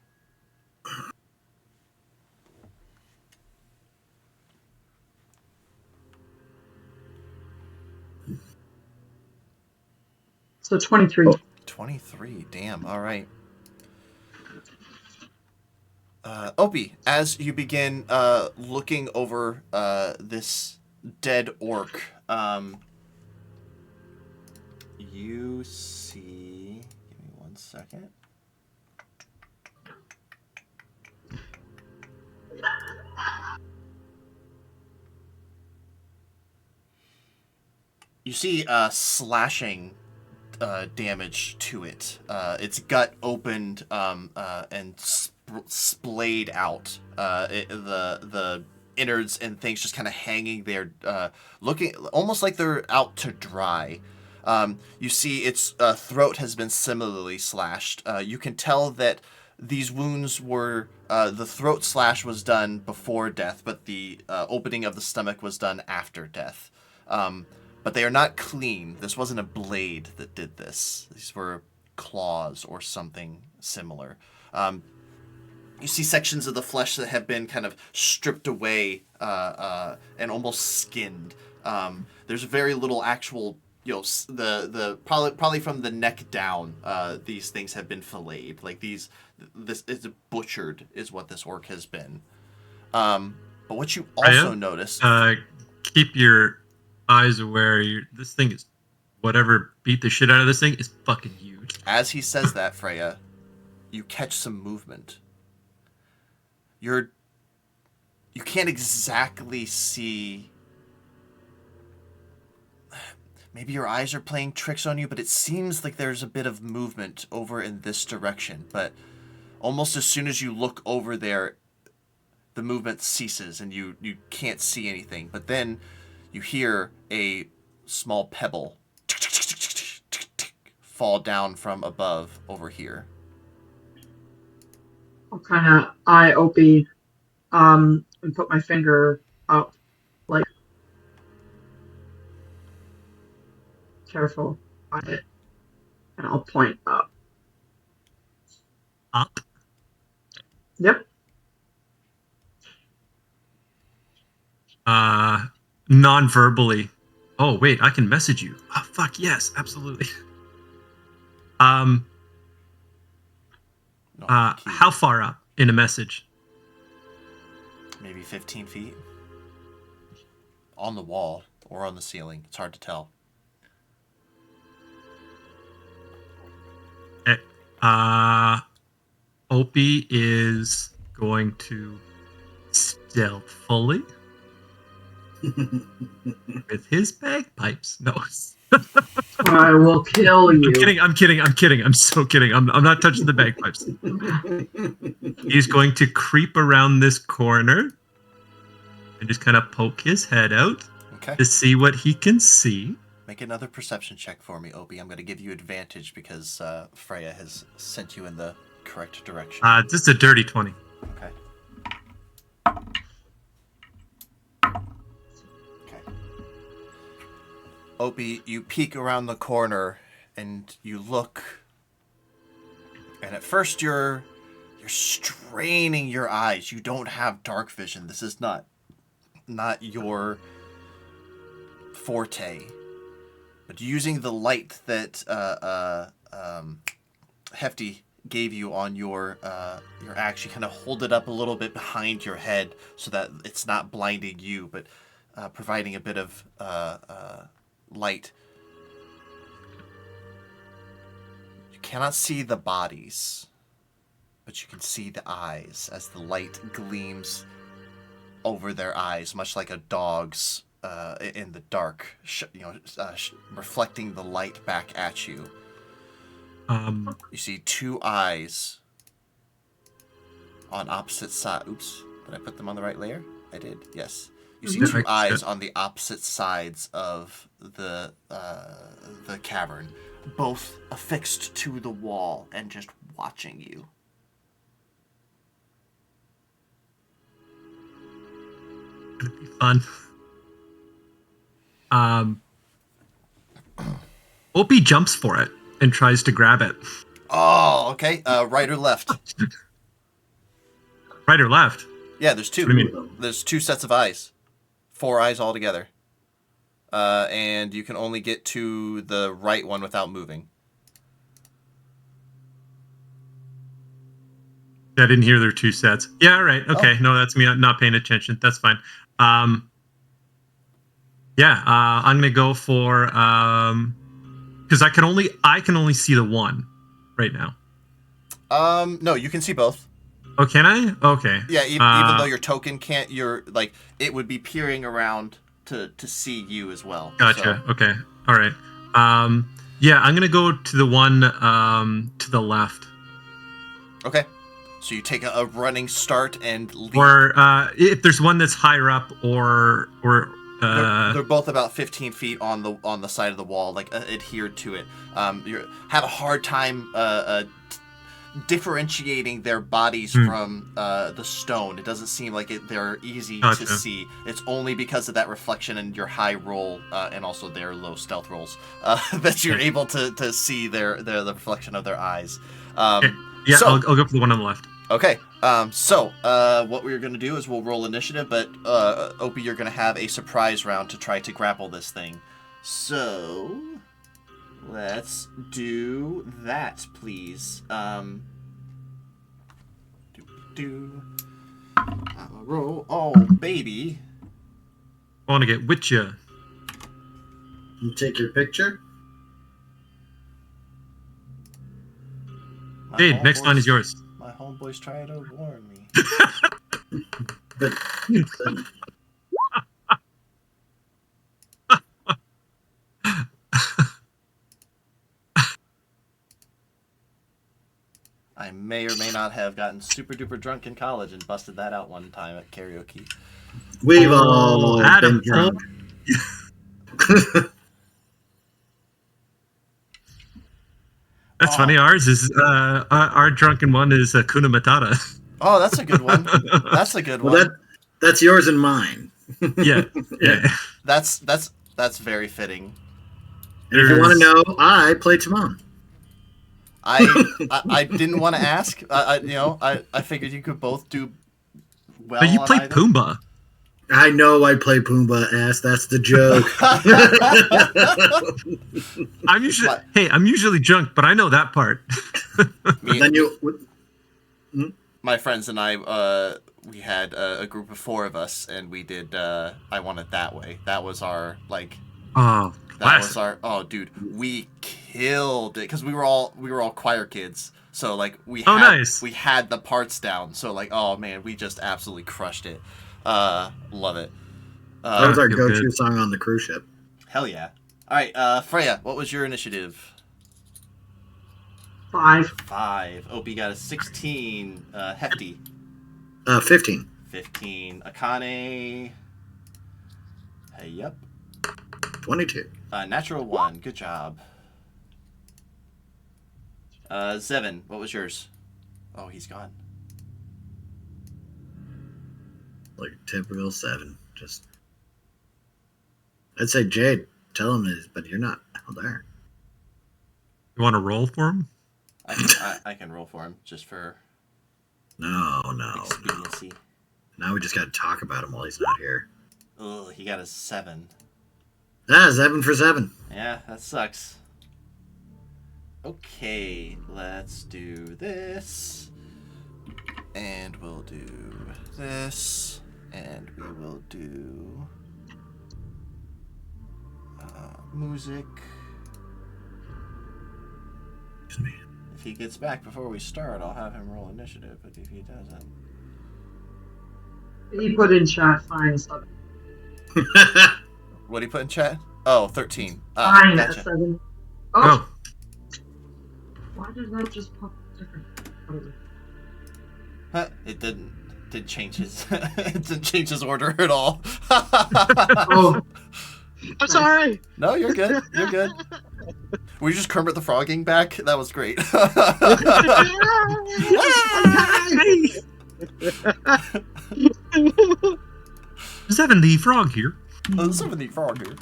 So 23. 23, damn, all right. Opie, as you begin looking over this dead orc, you see... Give me 1 second. You see slashing damage to it. Its gut opened and splayed out. The innards and things just kind of hanging there, looking almost like they're out to dry. You see its throat has been similarly slashed. You can tell that these wounds were the throat slash was done before death, but the opening of the stomach was done after death. But they are not clean. This wasn't a blade that did this. These were claws or something similar. You see sections of the flesh that have been kind of stripped away and almost skinned. There's very little actual, the probably from the neck down. These things have been filleted. Like this is butchered, is what this orc has been. But what you also notice, keep your eyes aware. This thing is, whatever beat the shit out of this thing is fucking huge. As he says that, Freya, you catch some movement. You can't exactly see. Maybe your eyes are playing tricks on you, but it seems like there's a bit of movement over in this direction. But almost as soon as you look over there, the movement ceases and you can't see anything. But then you hear a small pebble fall down from above over here. I'll kind of eye Opie and put my finger up, like, careful on it, and I'll point up. Up? Yep. Non-verbally. Oh, wait, I can message you. Oh, fuck, yes, absolutely. How far up in a message? Maybe 15 feet. On the wall or on the ceiling. It's hard to tell. Opie is going to stealthily with his bagpipes. No. I will kill you. I'm kidding. I'm so kidding. I'm not touching the bagpipes. He's going to creep around this corner and just kind of poke his head out to see what he can see. Make another perception check for me, Opie. I'm going to give you advantage because Freya has sent you in the correct direction. This is a dirty 20. Okay. Opie, you peek around the corner and you look, and at first you're straining your eyes. You don't have dark vision. This is not your forte. But using the light that Hefty gave you on your axe, you kind of hold it up a little bit behind your head so that it's not blinding you, but providing a bit of light. You cannot see the bodies, but you can see the eyes as the light gleams over their eyes, much like a dog's in the dark, reflecting the light back at you. You see two eyes on opposite sides. Oops, did I put them on the right layer? I did, yes. You see two eyes on the opposite sides of the cavern, both affixed to the wall and just watching you. It'd be fun. Opie jumps for it and tries to grab it. Oh, okay. Right or left? Right or left? Yeah, there's two. What do you mean? There's two sets of eyes. 4 eyes altogether. And you can only get to the right one without moving. I didn't hear there are 2 sets. Yeah, right. Okay. Oh. No, that's me not paying attention. That's fine. I'm gonna go for because I can only see the one right now. No, you can see both. Oh, can I? Okay. Yeah, even though your token can't, it would be peering around to see you as well. Gotcha. So. Okay. All right. Yeah, I'm gonna go to the one to the left. Okay. So you take a running start and leap. Or if there's one that's higher up, or they're both about 15 feet on the side of the wall, like adhered to it. You have a hard time differentiating their bodies from the stone. It doesn't seem like they're easy to see. It's only because of that reflection and your high roll and also their low stealth rolls that you're able to see the reflection of their eyes. Yeah, I'll go for the one on the left. Okay, so what we're going to do is we'll roll initiative, but Opie, you're going to have a surprise round to try to grapple this thing. So, let's do that, please. Roll. Oh, baby. I want to get with you. You take your picture? Jade, next line is yours. My homeboys try to warn me. But I may or may not have gotten super duper drunk in college and busted that out one time at karaoke. we've all Adam, been drunk. That's funny. Ours is our drunken one is Kuna Matata. Oh, that's a good one. That's a good one. Well, that's yours and mine. Yeah. That's very fitting. And if you want to know, I play Timon. I didn't want to ask. I figured you could both do well. But you played Pumbaa. I know I play Pumbaa, ass. That's the joke. I'm usually drunk, but I know that part. My friends and I, we had a group of 4 of us, and we did I Want It That Way. That was our, like... Oh, that was our... Oh, dude. We killed it, because we were all choir kids. So, like, we had the parts down. So, like, oh, man, we just absolutely crushed it. Love it. That was our go-to song on the cruise ship. Hell yeah. All right, Freya, what was your initiative? 5. Opie got a 16. Hefty. 15. 15. Akane. Hey, yep. 22. Natural 1. Good job. Zevin, what was yours? Oh, he's gone. Like typical 7. Just, I'd say Jade, tell him this, but you're not out there. You want to roll for him? I can roll for him just for No. expediency. Now we just got to talk about him while he's not here. Ugh, he got a 7. 7 for 7. Yeah, that sucks. Okay, let's do this. And we'll do this. And we will do music. Excuse me. If he gets back before we start, I'll have him roll initiative. But if he doesn't... He put in chat, fine, 7. What did he put in chat? Oh, 13. Fine, Gotcha. 7. Oh. Why did that just pop different? Huh, it didn't change his it didn't change his order at all. Oh. I'm sorry. No, you're good. You're good. Were you just Kermit the Frogging back? That was great. Zevin the Frog here. Zevin the Frog here.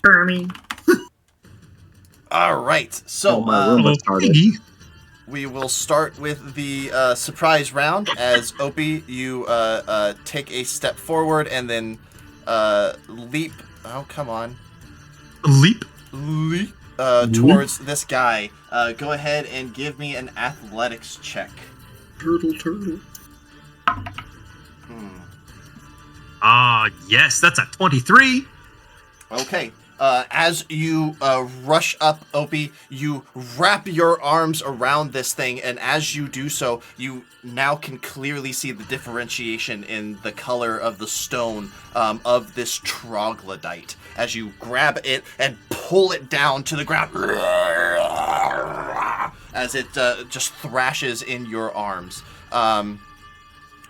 Hermie. All right, so we will start with the surprise round. As Opie, you take a step forward and then leap. Oh, come on. Leap towards this guy. Go ahead and give me an athletics check. Turtle. Yes, that's a 23. Okay. As you rush up, Opie, you wrap your arms around this thing, and as you do so, you now can clearly see the differentiation in the color of the stone of this troglodyte. As you grab it and pull it down to the ground, as it just thrashes in your arms.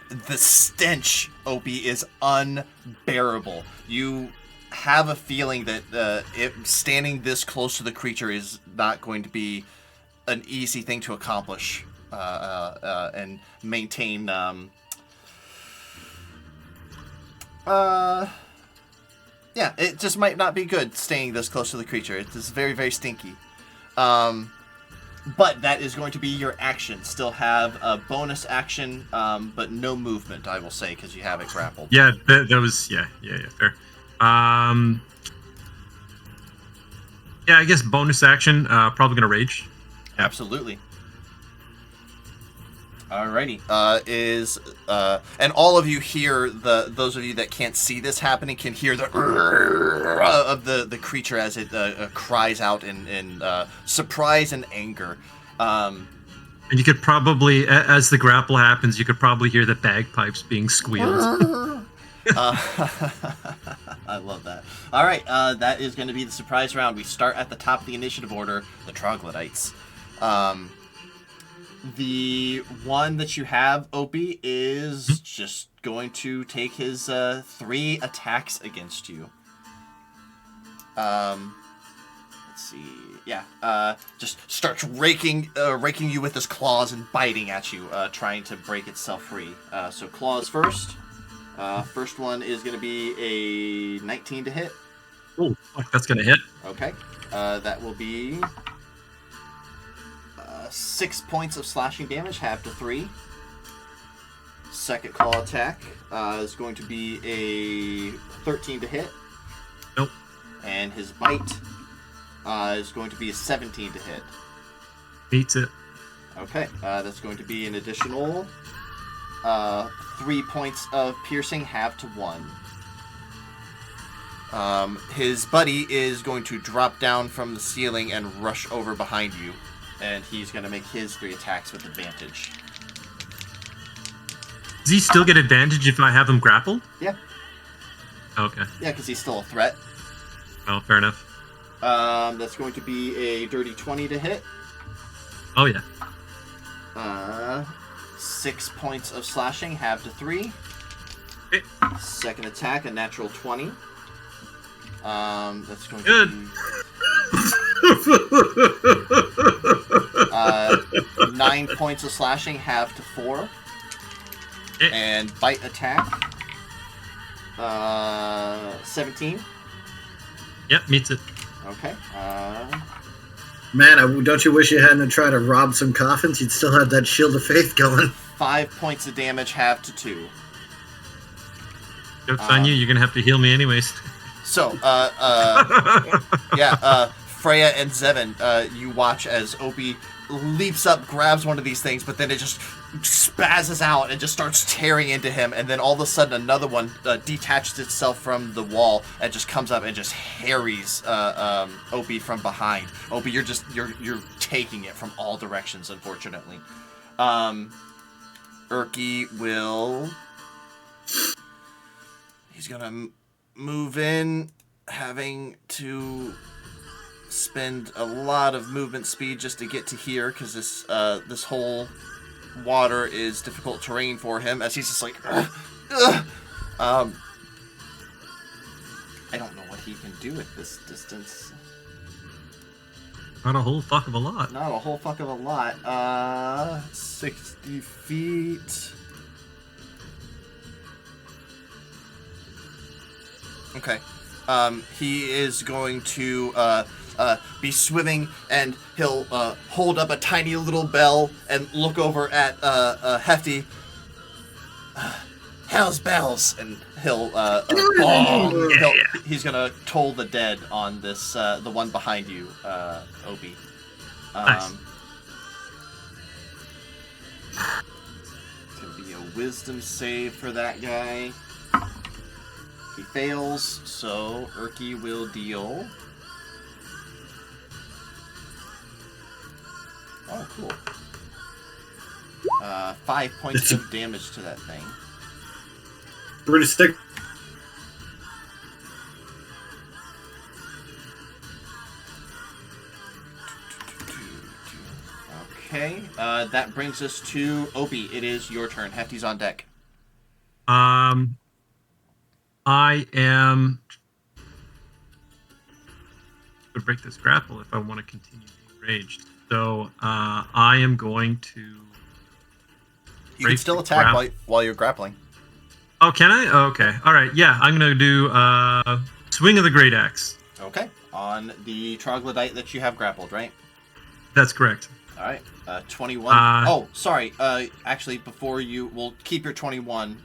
The stench, Opie, is unbearable. You have a feeling that standing this close to the creature is not going to be an easy thing to accomplish and maintain. Yeah, it just might not be good staying this close to the creature. It is very, very stinky. But that is going to be your action. Still have a bonus action, but no movement, I will say, because you have it grappled. Yeah, that was fair. Yeah, I guess bonus action. Probably gonna rage. Absolutely. Alrighty. And all of you hear those of you that can't see this happening can hear the of the creature as it cries out in surprise and anger. And you could probably, as the grapple happens, you could probably hear the bagpipes being squealed. I love that. All right, that is going to be the surprise round. We start at the top of the initiative order, the troglodytes. The one that you have, Opie, is just going to take his 3 attacks against you. Let's see. Yeah, just starts raking you with his claws and biting at you, trying to break itself free. So claws first. First one is going to be a 19 to hit. Oh, fuck, that's going to hit. Okay. That will be 6 points of slashing damage, half to 3. Second claw attack is going to be a 13 to hit. Nope. And his bite is going to be a 17 to hit. Beats it. Okay. That's going to be an additional 3 points of piercing, half to 1. His buddy is going to drop down from the ceiling and rush over behind you, and he's going to make his 3 attacks with advantage. Does he still get advantage if I have him grappled? Yeah. Okay. Yeah, because he's still a threat. Well, fair enough. That's going to be a dirty 20 to hit. Oh, yeah. 6 points of slashing, half to 3. Okay. Second attack, a natural 20. That's going Good. to be 9 points of slashing, half to 4. Okay. And bite attack, 17. Yep, meets it. Okay. Man, don't you wish you hadn't tried to rob some coffins? You'd still have that shield of faith going. 5 points of damage, half to 2. Joke's on you. You're gonna have to heal me anyways. So, Freya and Zevin, you watch as Opie leaps up, grabs one of these things, but then it just spazzes out and just starts tearing into him, and then all of a sudden another one detaches itself from the wall and just comes up and just harries Opie from behind. Opie, you're taking it from all directions, unfortunately. Erky will... He's gonna move in, having to spend a lot of movement speed just to get to here, because this whole water is difficult terrain for him, as he's just like, I don't know what he can do at this distance. Not a whole fuck of a lot. Not a whole fuck of a lot. 60 feet. Okay. He is going to be swimming, and he'll hold up a tiny little bell and look over at Hefty. Hell's bells, and he'll bong. He's gonna toll the dead on this the one behind you, Opie. Nice. It's gonna be a wisdom save for that guy. He fails, so Urki will deal... Oh, cool. 5 points of damage to that thing. Pretty stick. Okay, that brings us to Opie. It is your turn. Hefty's on deck. I am to break this grapple if I want to continue being raged. So I am going to. You can still attack while you're grappling. Oh, can I? Oh, okay. All right. Yeah, I'm gonna do swing of the great axe. Okay, on the troglodyte that you have grappled, right? That's correct. All right, 21. Oh, sorry. Actually, before we'll keep your 21.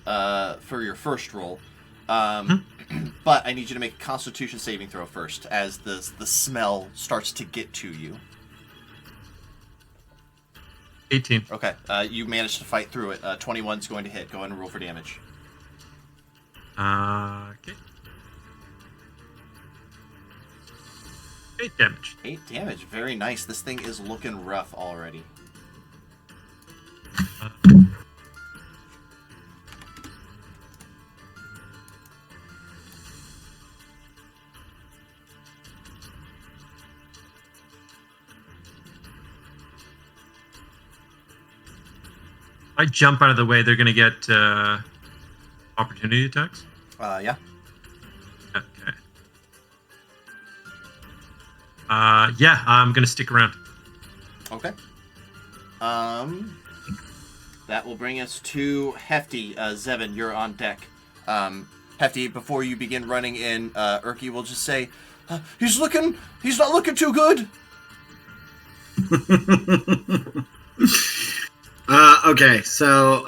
For your first roll. But I need you to make a Constitution saving throw first, as the smell starts to get to you. 18. Okay, you managed to fight through it. 21's going to hit. Go ahead and roll for damage. Okay. 8 damage. 8 damage. Very nice. This thing is looking rough already. If I jump out of the way, they're going to get opportunity attacks? Yeah. Okay. Yeah, I'm going to stick around. Okay. That will bring us to Hefty. Zevin, you're on deck. Hefty, before you begin running in, Urki will just say, he's not looking too good. Okay, so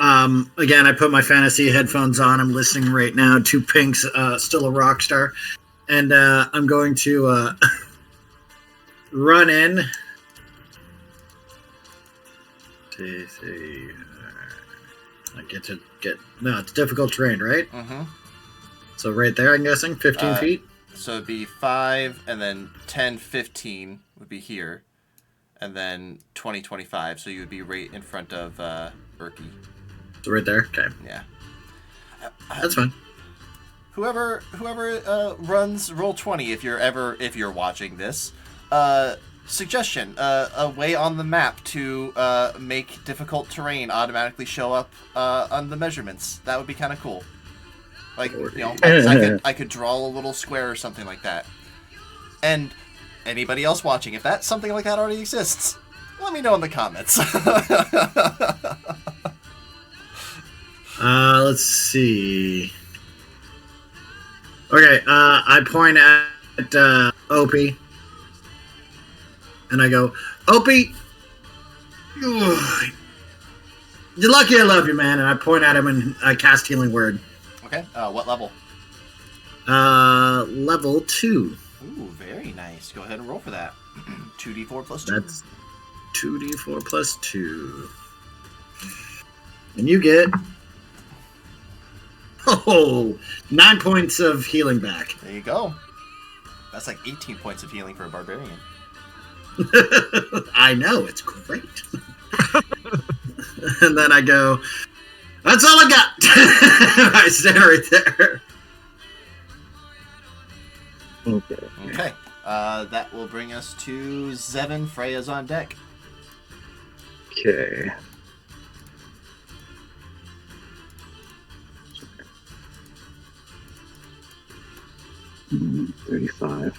again, I put my fantasy headphones on. I'm listening right now to Pink's Still a Rock Star. And I'm going to run in. I get. No, it's difficult terrain, right? Mm-hmm. So right there, I'm guessing, 15 feet? So it'd be 5, and then 10, 15 would be here. And then 20, 25, so you would be right in front of Urki. So right there? Okay. Yeah. That's fine. Whoever runs Roll20, if you're watching this, suggestion, a way on the map to make difficult terrain automatically show up on the measurements. That would be kind of cool. Like, I could draw a little square or something like that. And anybody else watching, if that something like that already exists, let me know in the comments. Let's see. Okay, I point at Opie, and I go, Opie, you're lucky I love you, man. And I point at him and I cast Healing Word. Okay, what level? Level 2. Ooh, very nice. Go ahead and roll for that. 2d4 plus 2. That's 2d4 plus 2. And you get 9 points of healing back. There you go. That's like 18 points of healing for a barbarian. I know, it's great. And then I go, that's all I got. I stand right there. Okay. That will bring us to Zevin. Freya's on deck. Okay. Mm, 35.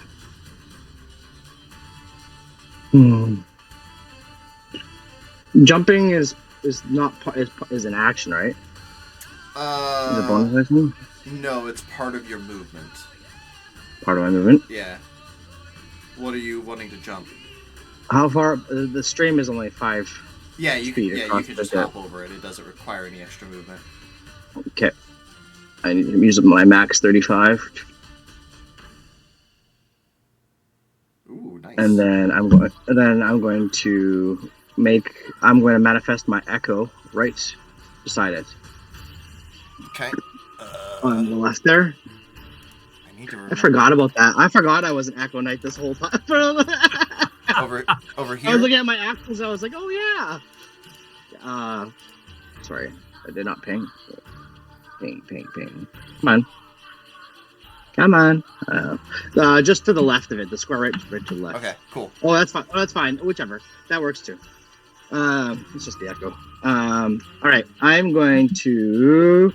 Jumping is not is an action, right? Is it bonus action? No, it's part of your movement. Part of my movement. Yeah. What are you wanting to jump? How far? The stream is only 5. Yeah, you feet can. Yeah, you across can the just deck. hop over it. It doesn't require any extra movement. Okay. I need to use my max 35. Ooh, nice. And then I'm going to manifest my echo right beside it. Okay. On the left there. I need to I remember. forgot about that. I forgot I was an Echo Knight this whole time. Over here. I was looking at my actions. I was like, oh yeah. Sorry, I did not ping. Ping. Come on. Just to the left of it, the square right to the left. Okay, cool. Oh, that's fine. Oh, that's fine. Whichever. That works too. It's just the echo. All right. I'm going to.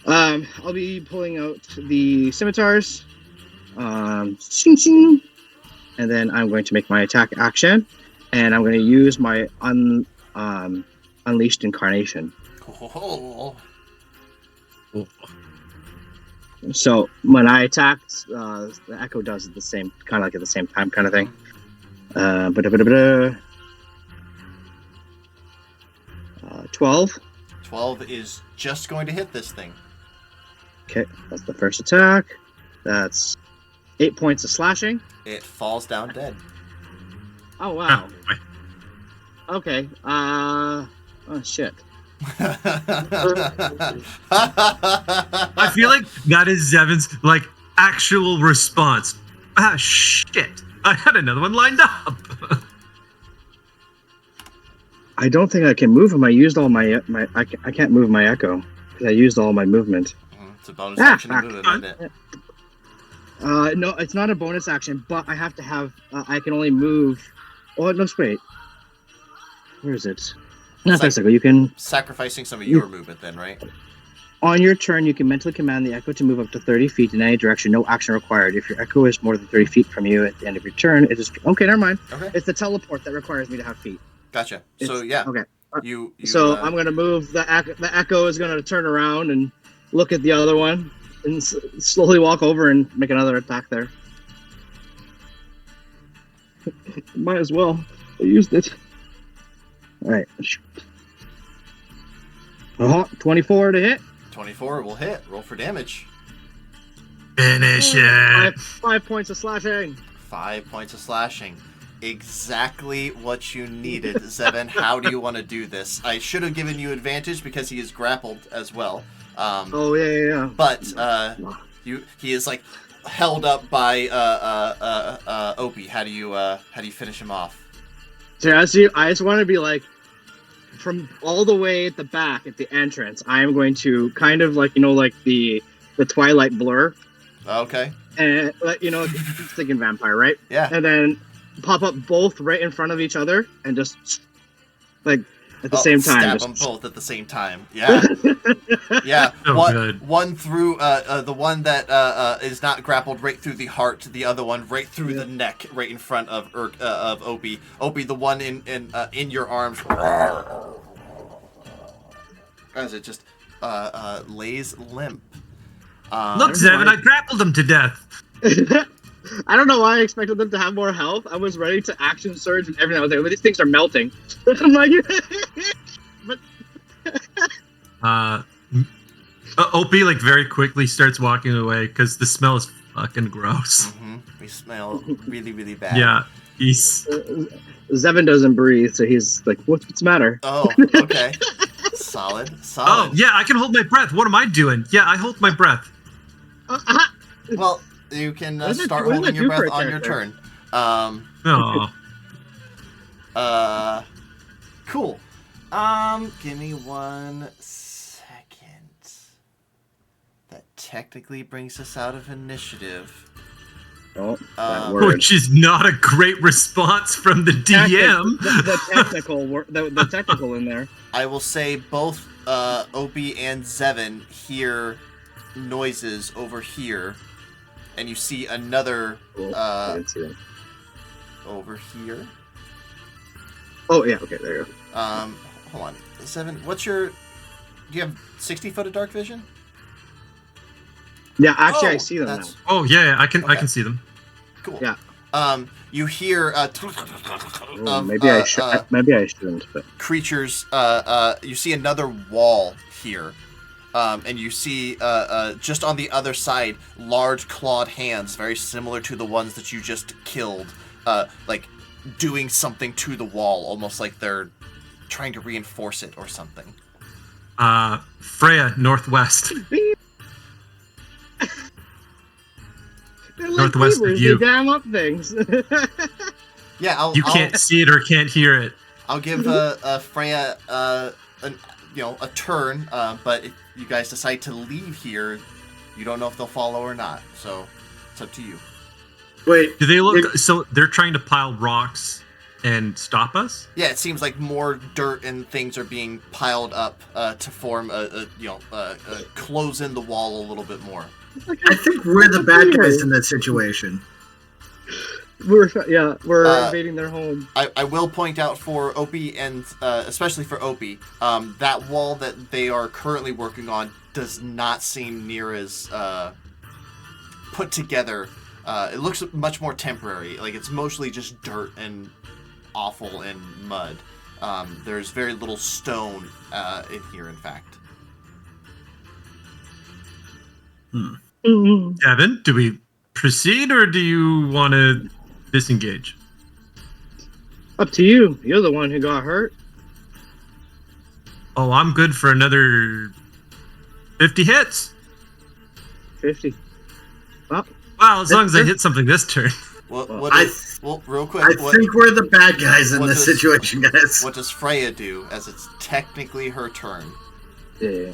I'll be pulling out the scimitars. Shing shing. And then I'm going to make my attack action, and I'm going to use my unleashed incarnation. Oh. So when I attack, the echo does it the same, kind of like at the same time, kind of thing. 12. 12 is just going to hit this thing. Okay, that's the first attack. That's 8 points of slashing. It falls down dead. Oh wow. Okay. Oh shit. I feel like that is Zevin's like actual response. Ah, shit! I had another one lined up. I don't think I can move him. I used all my I can't move my echo because I used all my movement. It's a bonus action to move it, isn't it? No, it's not a bonus action, but I have to have. I can only move. Oh no, wait. Where is it? No, that's you can. Sacrificing some of your movement, then, right? On your turn, you can mentally command the echo to move up to 30 feet in any direction. No action required. If your echo is more than 30 feet from you at the end of your turn, it is okay. Never mind. Okay. It's the teleport that requires me to have feet. Gotcha. So yeah. Okay. You so I'm gonna move the echo. The echo is gonna turn around and look at the other one and slowly walk over and make another attack there. Might as well. I used it. All right. 24 to hit. 24 will hit. Roll for damage. Finish it. 5 points of slashing. 5 points of slashing. Exactly what you needed, Zevin. How do you want to do this? I should have given you advantage because he is grappled as well. Yeah. But he is like held up by Opie. How do you finish him off? So I just want to be like, from all the way at the back at the entrance, I am going to kind of like like the Twilight blur. Okay. And thinking vampire, right? Yeah. And then pop up both right in front of each other and just like at the same time. Stab them both at the same time. Yeah. Yeah. One through the one that is not grappled right through the heart. The other one right through the neck, right in front of Opie. Opie, the one in your arms. As it just lays limp. Look, Zevin, I grappled him to death. I don't know why I expected them to have more health. I was ready to action surge and everything. I was like, well, these things are melting. I'm like, but Opie like very quickly starts walking away because the smell is fucking gross. Mm-hmm. We smell really, really bad. Yeah, he's Zevin doesn't breathe, so he's like, what's the matter? Oh, okay. Solid. Oh, yeah, I can hold my breath. What am I doing? Yeah, I hold my breath. Well, you can start holding your breath on your turn. Oh. Cool. Give me 1 second. That technically brings us out of initiative. Oh, which is not a great response from the DM. The technical in there. I will say both Opie and Zevin hear noises over here, and you see another over here. Oh yeah, okay, there you go. Hold on, Zevin. Do you have 60 foot of dark vision? Yeah, actually, I see them now. Oh yeah, I can see them. Cool. Yeah. You hear maybe I shouldn't. But creatures. You see another wall here, and you see just on the other side large clawed hands, very similar to the ones that you just killed, like doing something to the wall, almost like they're trying to reinforce it or something. Freya, northwest. They're like Northwest of beavers, you. They dam up things. Yeah, You can't see it or can't hear it. I'll give Freya a turn, but if you guys decide to leave here, you don't know if they'll follow or not. So it's up to you. Wait, Do they look? So they're trying to pile rocks and stop us? Yeah, it seems like more dirt and things are being piled up to form close in the wall a little bit more. I think we're the bad guys in that situation. We're invading their home. I will point out for Opie and especially for Opie, that wall that they are currently working on does not seem near as put together. It looks much more temporary. Like it's mostly just dirt and awful and mud. There's very little stone in here, in fact. Devin, do we proceed or do you want to disengage? Up to you. You're the one who got hurt. Oh, I'm good for another 50 hits. 50. Well, Wow, as long as I hit something this turn. Real quick. I think we're the bad guys in this situation, guys. What does Freya do, as it's technically her turn? Yeah.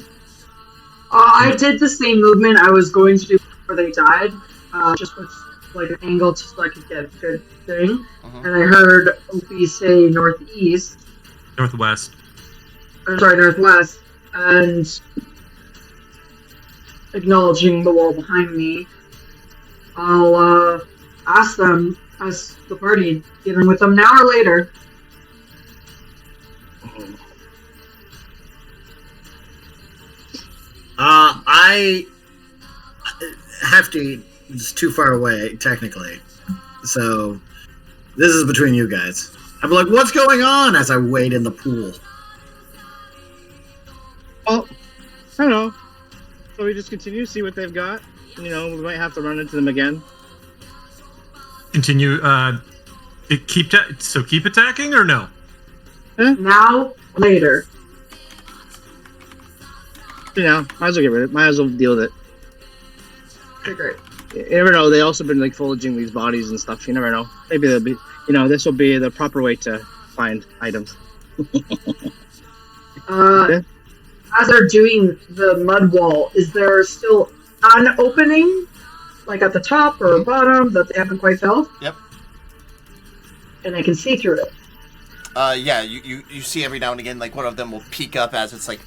I did the same movement I was going to do before they died, just with like an angle just so I could get a good thing. And I heard Opie say northeast. Northwest. Or sorry, northwest, and acknowledging the wall behind me, I'll ask them, as the party, dealing with them now or later. I have to. It's too far away, technically. So this is between you guys. I'm like, what's going on? As I wade in the pool. Well, I don't know. So we just continue, see what they've got. You know, we might have to run into them again. Continue. Keep attacking or no? Now, later. You know, might as well get rid of it. Might as well deal with it. Okay, great. You never know. They also been like foraging these bodies and stuff. You never know. Maybe they'll be. You know, this will be the proper way to find items. As they're doing the mud wall, is there still an opening, like at the top or bottom, that they haven't quite filled? Yep. And I can see through it. Yeah, you see every now and again, like one of them will peek up as it's like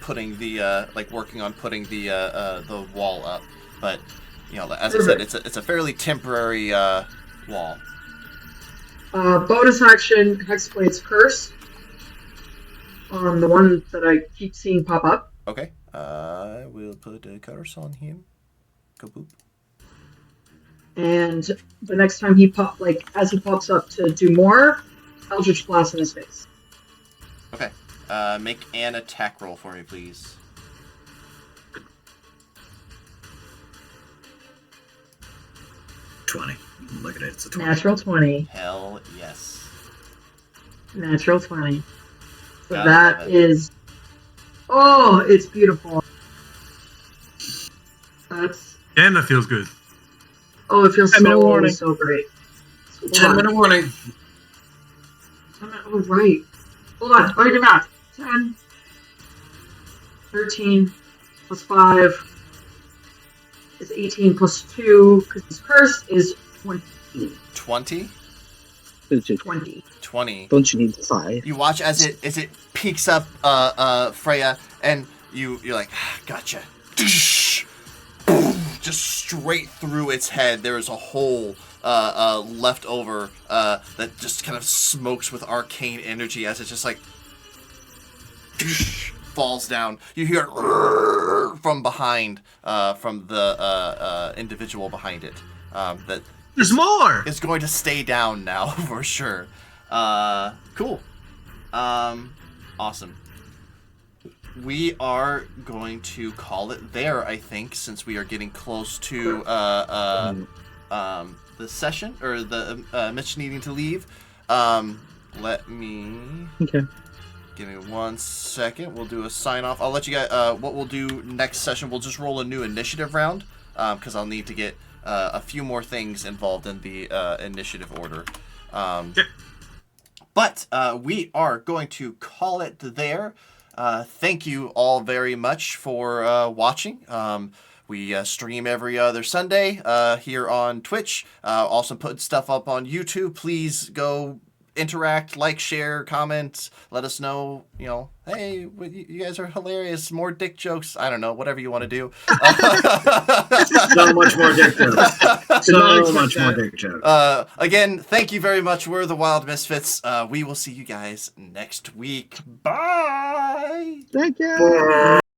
putting the working on putting the wall up. But you know, as I said, it's a fairly temporary wall. Bonus action, Hexblade's Curse. On the one that I keep seeing pop up. Okay. We'll put a curse on him. Kaboop. And the next time he as he pops up to do more, Eldritch Blast in his face. Okay. Make an attack roll for me, please. $20. Look at it. It's a 20. Natural 20. Hell yes. Natural 20. So Gotta that love it. is... Oh, it's beautiful. That's... Damn, that feels good. Oh, it feels 10-minute warning. so great. Hold 10-minute warning. 10-minute, oh, right. Hold on, let me do math. 10, 13, plus 5 is 18, plus 2, because his curse is 20. 20? 20. 20. Don't you need 5? You watch as it peeks up Freya, and you're like, gotcha. Just straight through its head, there is a hole left over that just kind of smokes with arcane energy as it just like falls down. You hear it from behind, from the individual behind it. That There's more! is going to stay down now for sure. Cool. Awesome. We are going to call it there, I think, since we are getting close to the session or the Mitch needing to leave. Let me Give me 1 second. We'll do a sign off. I'll let you guys. What we'll do next session, we'll just roll a new initiative round because I'll need to get a few more things involved in the initiative order. But we are going to call it there. Thank you all very much for watching. We stream every other Sunday here on Twitch. Also put stuff up on YouTube. Please go interact, like, share, comment. Let us know, hey, you guys are hilarious. More dick jokes. I don't know, whatever you want to do. So much more dick jokes. So much more dick jokes. Again, thank you very much. We're the Wild Misfits. We will see you guys next week. Bye. Thank you.